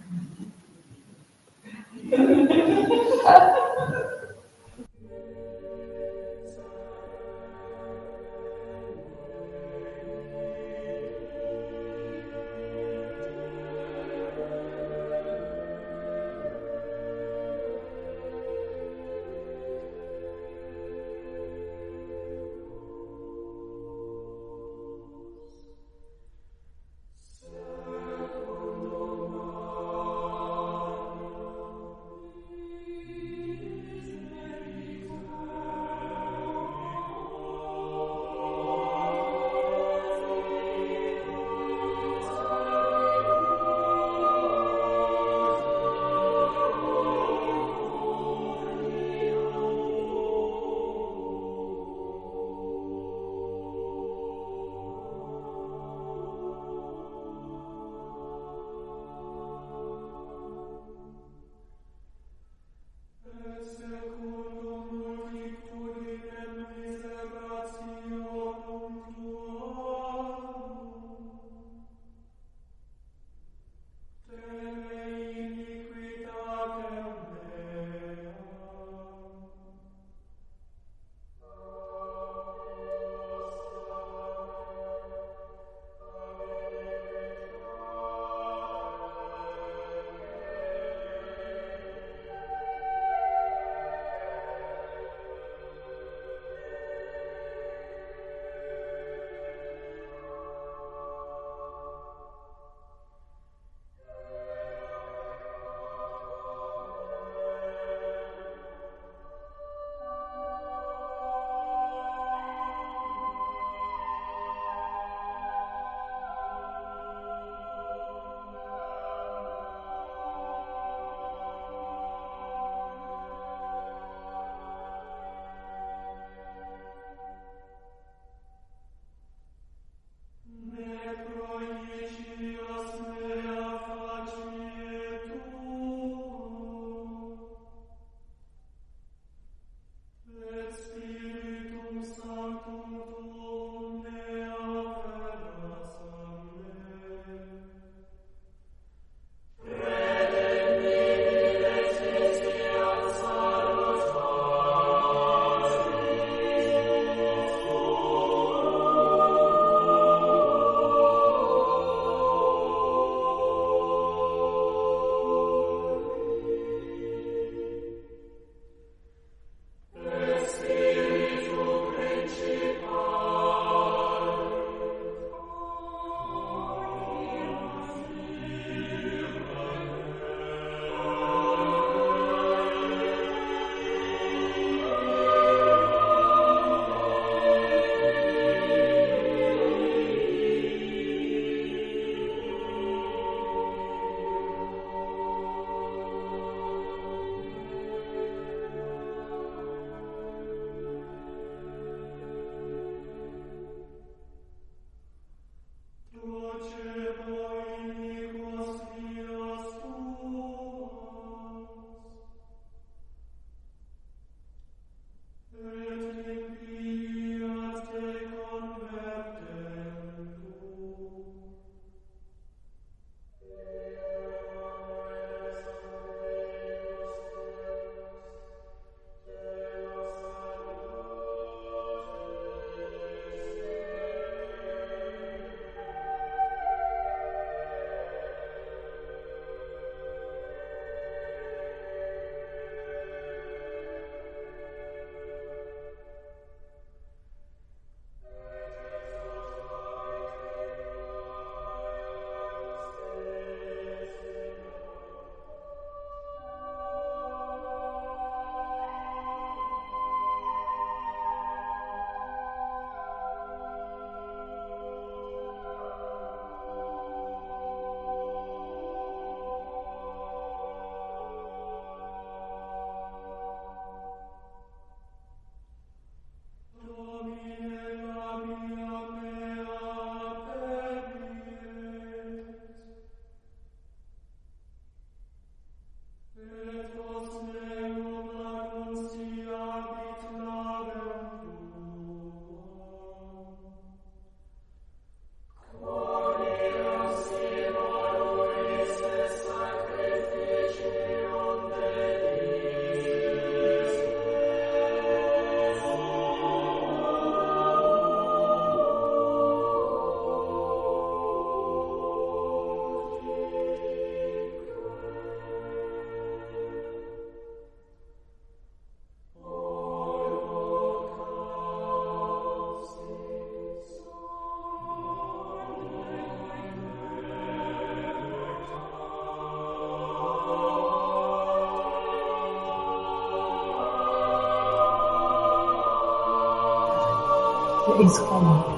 is gone.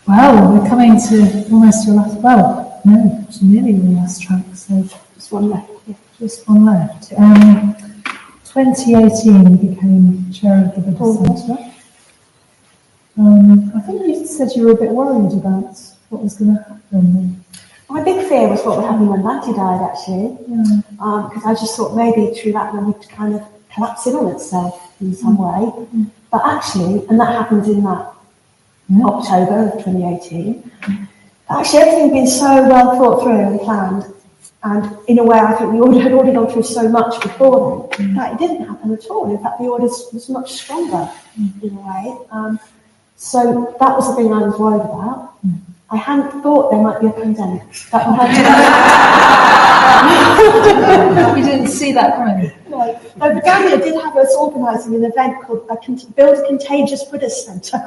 Well, we're coming to almost your last, well, no, nearly your last track, so Just one left. Yeah. just one left. 2018 you became chair of the Buddhist Centre. I think you said you were a bit worried about what was going to happen. My big fear was what would happen when Matty died, actually. Because I just thought maybe through that one would kind of collapse in on itself in some way. But actually, and that happened in that October of 2018, actually everything had been so well thought through and planned. And in a way, I think the order had already gone through so much before then that it didn't happen at all. In fact, the order was much stronger in a way. So that was the thing I was worried about. I hadn't thought there might be a pandemic. You didn't see that coming. No, the Gambia did have us organising an event called Build a Contagious Buddhist Centre.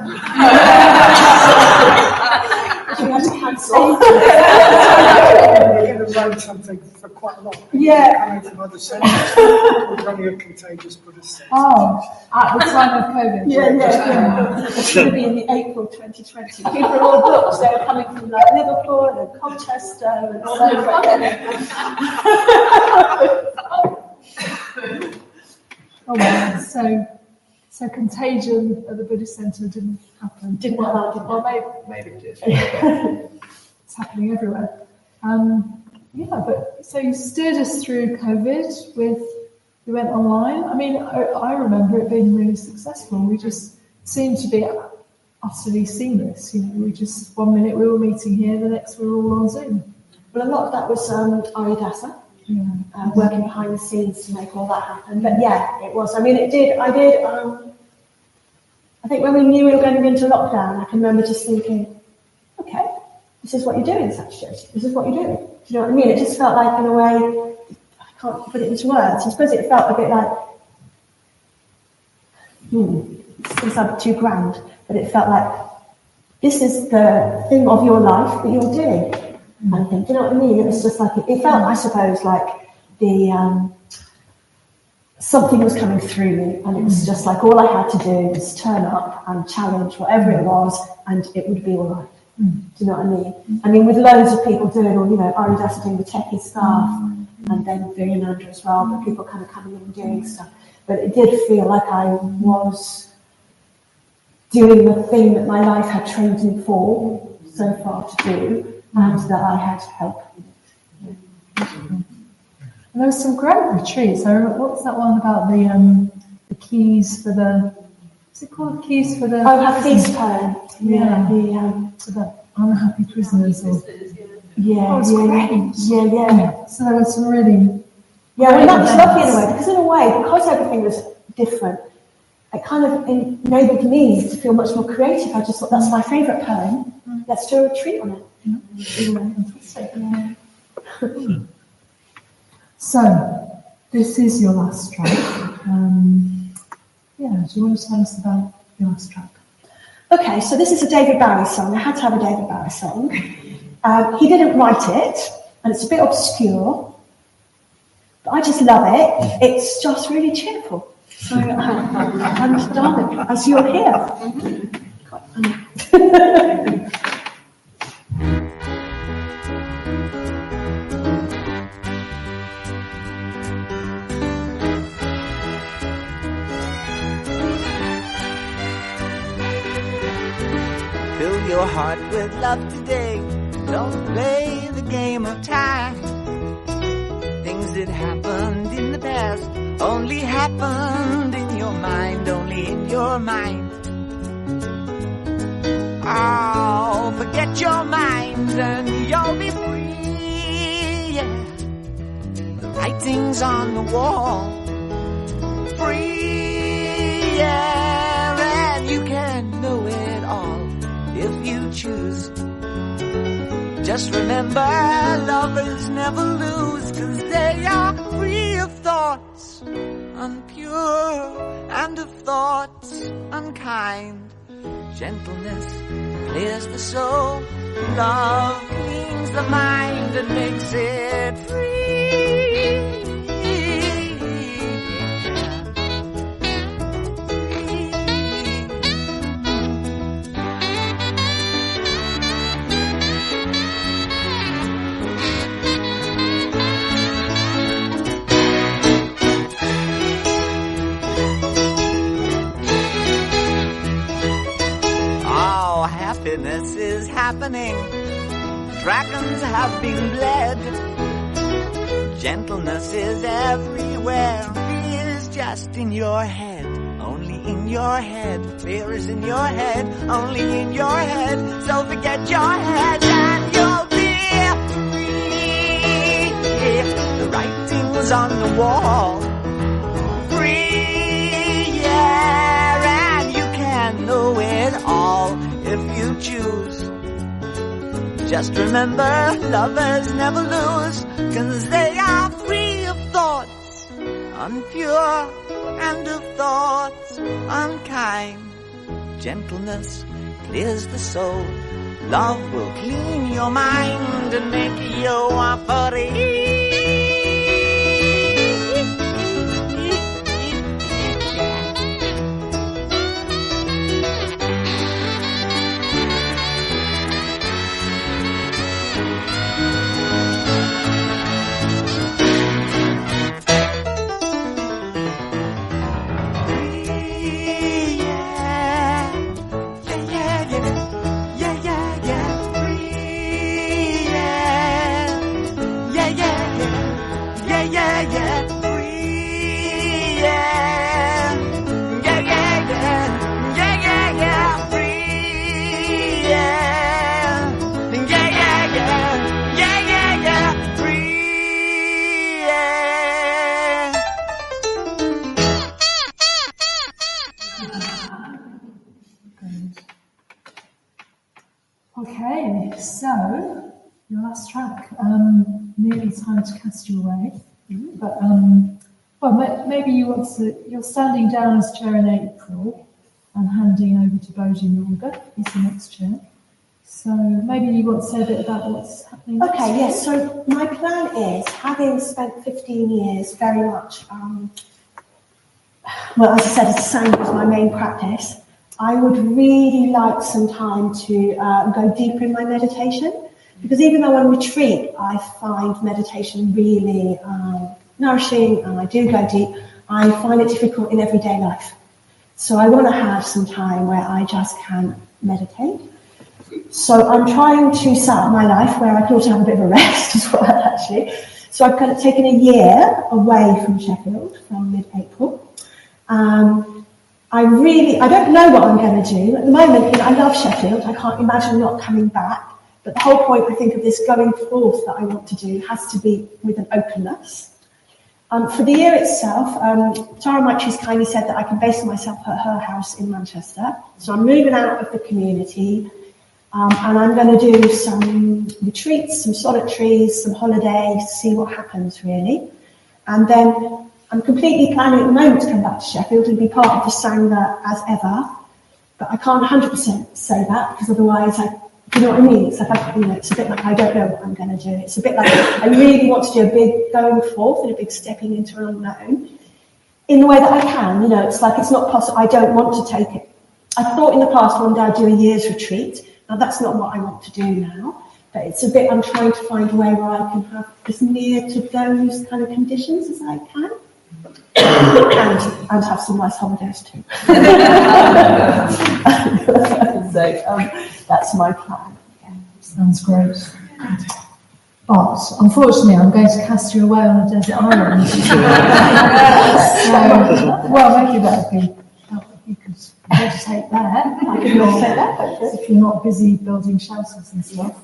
Which we had to cancel. We're going to run something for quite a lot. Yeah. Coming from other centres. We're running a contagious Buddhist centre. Oh, at the time of COVID. Yeah. It's going to be in the April 2020. People are all booked. They were coming from like Liverpool and Colchester and all over again. Oh wow! So contagion at the Buddhist Centre didn't happen. Didn't happen. Well, maybe it did. It's happening everywhere. But so you steered us through COVID we went online. I mean, I remember it being really successful. We just seemed to be utterly seamless. You know, we just 1 minute we were meeting here, the next we were all on Zoom. Well, a lot of that was Aridasa. Working behind the scenes to make all that happen. But yeah, it was. I mean, I think when we knew we were going into lockdown, I can remember just thinking, okay, this is what you're doing, Satyajyoti. This is what you're doing. Do you know what I mean? It just felt like, in a way, I can't put it into words. I suppose it felt a bit like, it's going to sound too grand, but it felt like, this is the thing of your life that you're doing. I think, do you know what I mean? It was just like, it felt, I suppose, like something was coming through me, and it was just like all I had to do was turn up and challenge whatever it was, and it would be all right. Do you know what I mean? I mean, with loads of people doing, or Aridas doing the techie stuff, and then Viryananda as well, but people kind of coming in and doing stuff. But it did feel like I was doing the thing that my life had trained me for so far to do, and that I had help. And there were some great retreats. I remember, what's that one about the keys for the? What's it called? Keys for the? Oh, Hafiz poem. Yeah. For the unhappy prisoners. Or, Yeah, great. Yeah. So there were some really. Yeah, well, that was lovely in a way, because everything was different, it kind of enabled me to feel much more creative. I just thought, that's my favourite poem. Let's do a retreat on it. Fantastic. So, this is your last track. Do you want to tell us about your last track? Okay, so this is a David Bowie song. I had to have a David Bowie song. He didn't write it, and it's a bit obscure, but I just love it. It's just really cheerful. So, and darling, as you'll hear. Fill your heart with love today. Don't play the game of time. Things that happened in the past only happened in your mind, only in your mind. Oh, forget your mind and you'll be free, yeah. The writing's on the wall. Free, yeah, and you can know it all if you choose. Just remember, lovers never lose, 'cause they are free of thoughts unpure and of thoughts unkind. Gentleness clears the soul, love cleans the mind and makes it free. happiness is happening. Dragons have been bled. Gentleness is everywhere. Fear is just in your head, only in your head. Fear is in your head, only in your head. So forget your head and you'll be free. The writing's on the wall. Free, yeah, and you can know it all if you choose. Just remember, lovers never lose, 'cause they are free of thoughts unpure and of thoughts unkind. Gentleness clears the soul. Love will clean your mind and make you free. Okay, so your last track, nearly time to cast you away. But well, maybe you want to. You're standing down as chair in April, and handing over to Bodhi Norga. He's the next chair. So maybe you want to say a bit about what's happening. Okay, yes. So my plan is, having spent 15 years very much, well, as I said, it's sound was my main practice. I would really like some time to go deeper in my meditation, because even though on retreat I find meditation really nourishing and I do go deep, I find it difficult in everyday life. So I want to have some time where I just can meditate. So I'm trying to set up my life where I can also have a bit of a rest as well, actually. So I've kind of taken a year away from Sheffield from mid-April. I don't know what I'm going to do. At the moment, I love Sheffield. I can't imagine not coming back. But the whole point, I think, of this going forth that I want to do has to be with an openness. For the year itself, Tara Maitri's kindly said that I can base myself at her house in Manchester. So I'm moving out of the community, and I'm going to do some retreats, some solitaries, some holidays, see what happens, really. And then I'm completely planning at the moment to come back to Sheffield and be part of the Sangha as ever. But I can't 100% say that, because otherwise, you know what I mean? It's like, it's a bit like I don't know what I'm going to do. It's a bit like I really want to do a big going forth and a big stepping into an unknown in the way that I can. It's like it's not possible. I don't want to take it. I thought in the past one day I'd do a year's retreat. Now that's not what I want to do now. But it's a bit, I'm trying to find a way where I can have as near to those kind of conditions as I can. and have some nice holidays too. So that's my plan. Yeah. Sounds great. But unfortunately, I'm going to cast you away on a desert island. Well, maybe that would be. You could meditate there. I could meditate there. If you're not busy building shelters and stuff.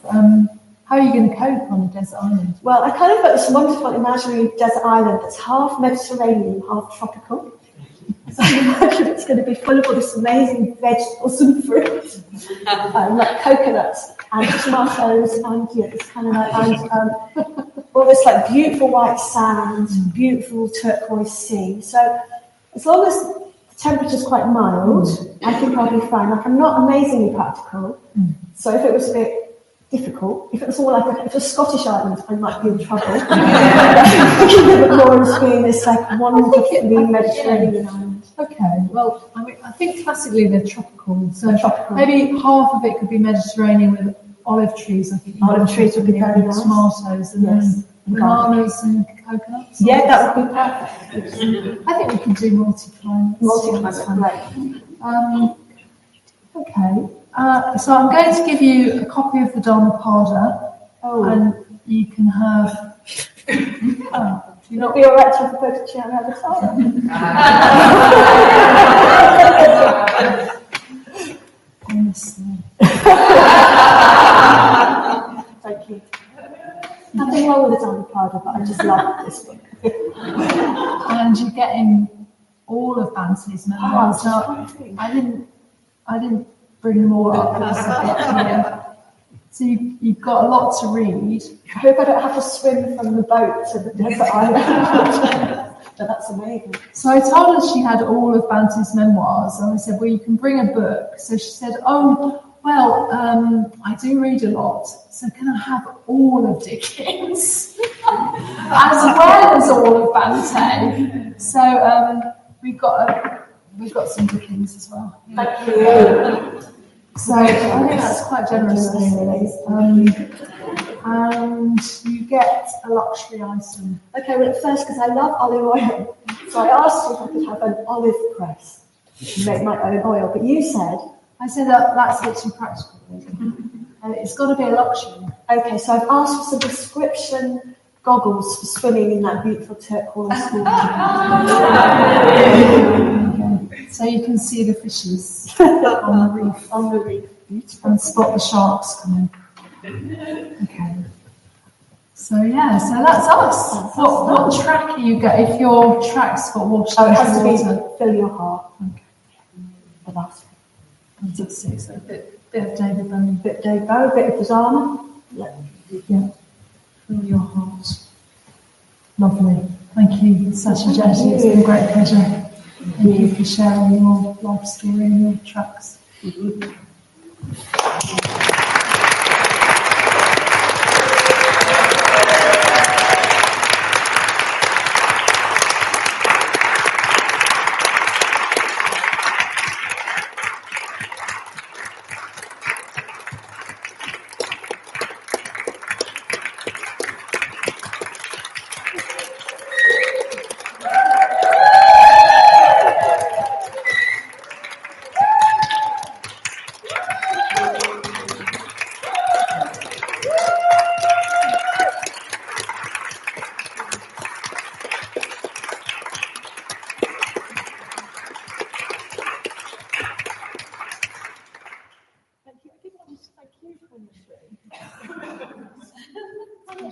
How are you going to cope on a desert island? Well, I kind of got this wonderful imaginary desert island that's half Mediterranean, half tropical. So I imagine it's going to be full of all this amazing vegetables and fruit, like coconuts and tomatoes, and it's kind of like all this like beautiful white sand, beautiful turquoise sea. So as long as the temperature's quite mild, I think I'll be fine. Like I'm not amazingly practical, so if it was a bit difficult. If it was all like if it was Scottish island, I might be in trouble. I'm thinking of it more as being this like wonderfully Mediterranean island. Okay, well, I think classically they're tropical, so maybe half of it could be Mediterranean with olive trees. I think olive trees would be very nice. Tomatoes and then bananas and coconuts. Yeah, that would be perfect. I think we can do multi-climate. Multi-climate, right. Okay. So I'm going to give you a copy of the Dhammapada, and you can have. Would it be alright to have a photo chair around the side? Honestly. Thank you. Nothing wrong with the Dhammapada, but I just love this book. And you're getting all of Bante's memoirs. Now, I didn't bring them all up because of it here. So you've got a lot to read. I hope I don't have to swim from the boat to the desert island. But that's amazing. So I told her she had all of Bante's memoirs, and I said, well, you can bring a book. So she said, oh, well, I do read a lot, so can I have all of Dickens? As well as all of Bante. So we've got some Dickens as well. Thank you. So I think that's quite generous of you, really. And you get a luxury item. Okay, well, at first, because I love olive oil, so I asked you if I could have an olive press to make my own oil, but you said... I said that's a bit too practical, really. It's got to be a luxury. Okay, so I've asked for some prescription goggles for swimming in that beautiful turquoise water. Okay. So you can see the fishes on the reef. On the reef. And spot the sharks coming. Okay. So so that's us. What track you get if your track's got water? Oh, it has to be Fill Your Heart. Okay. The last one. So a bit of David Bowie. Bit of David Bowie, bit of Pajama. Yeah. Fill Your Heart. Lovely. Thank you, Satyajyoti. It's been a great pleasure. Thank you for sharing your life story and your tracks.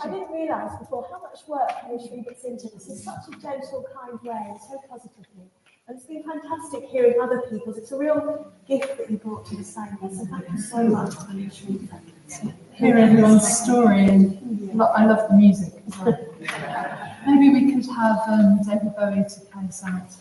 I didn't realise before how much work Prajnasri gets into this in such a gentle, kind way and so positively. And it's been fantastic hearing other people's. It's a real gift that you brought to the Sangha. So thank you so much, Prajnasri. Hear everyone's story, and I love the music as well. Maybe we could have David Bowie to play us out.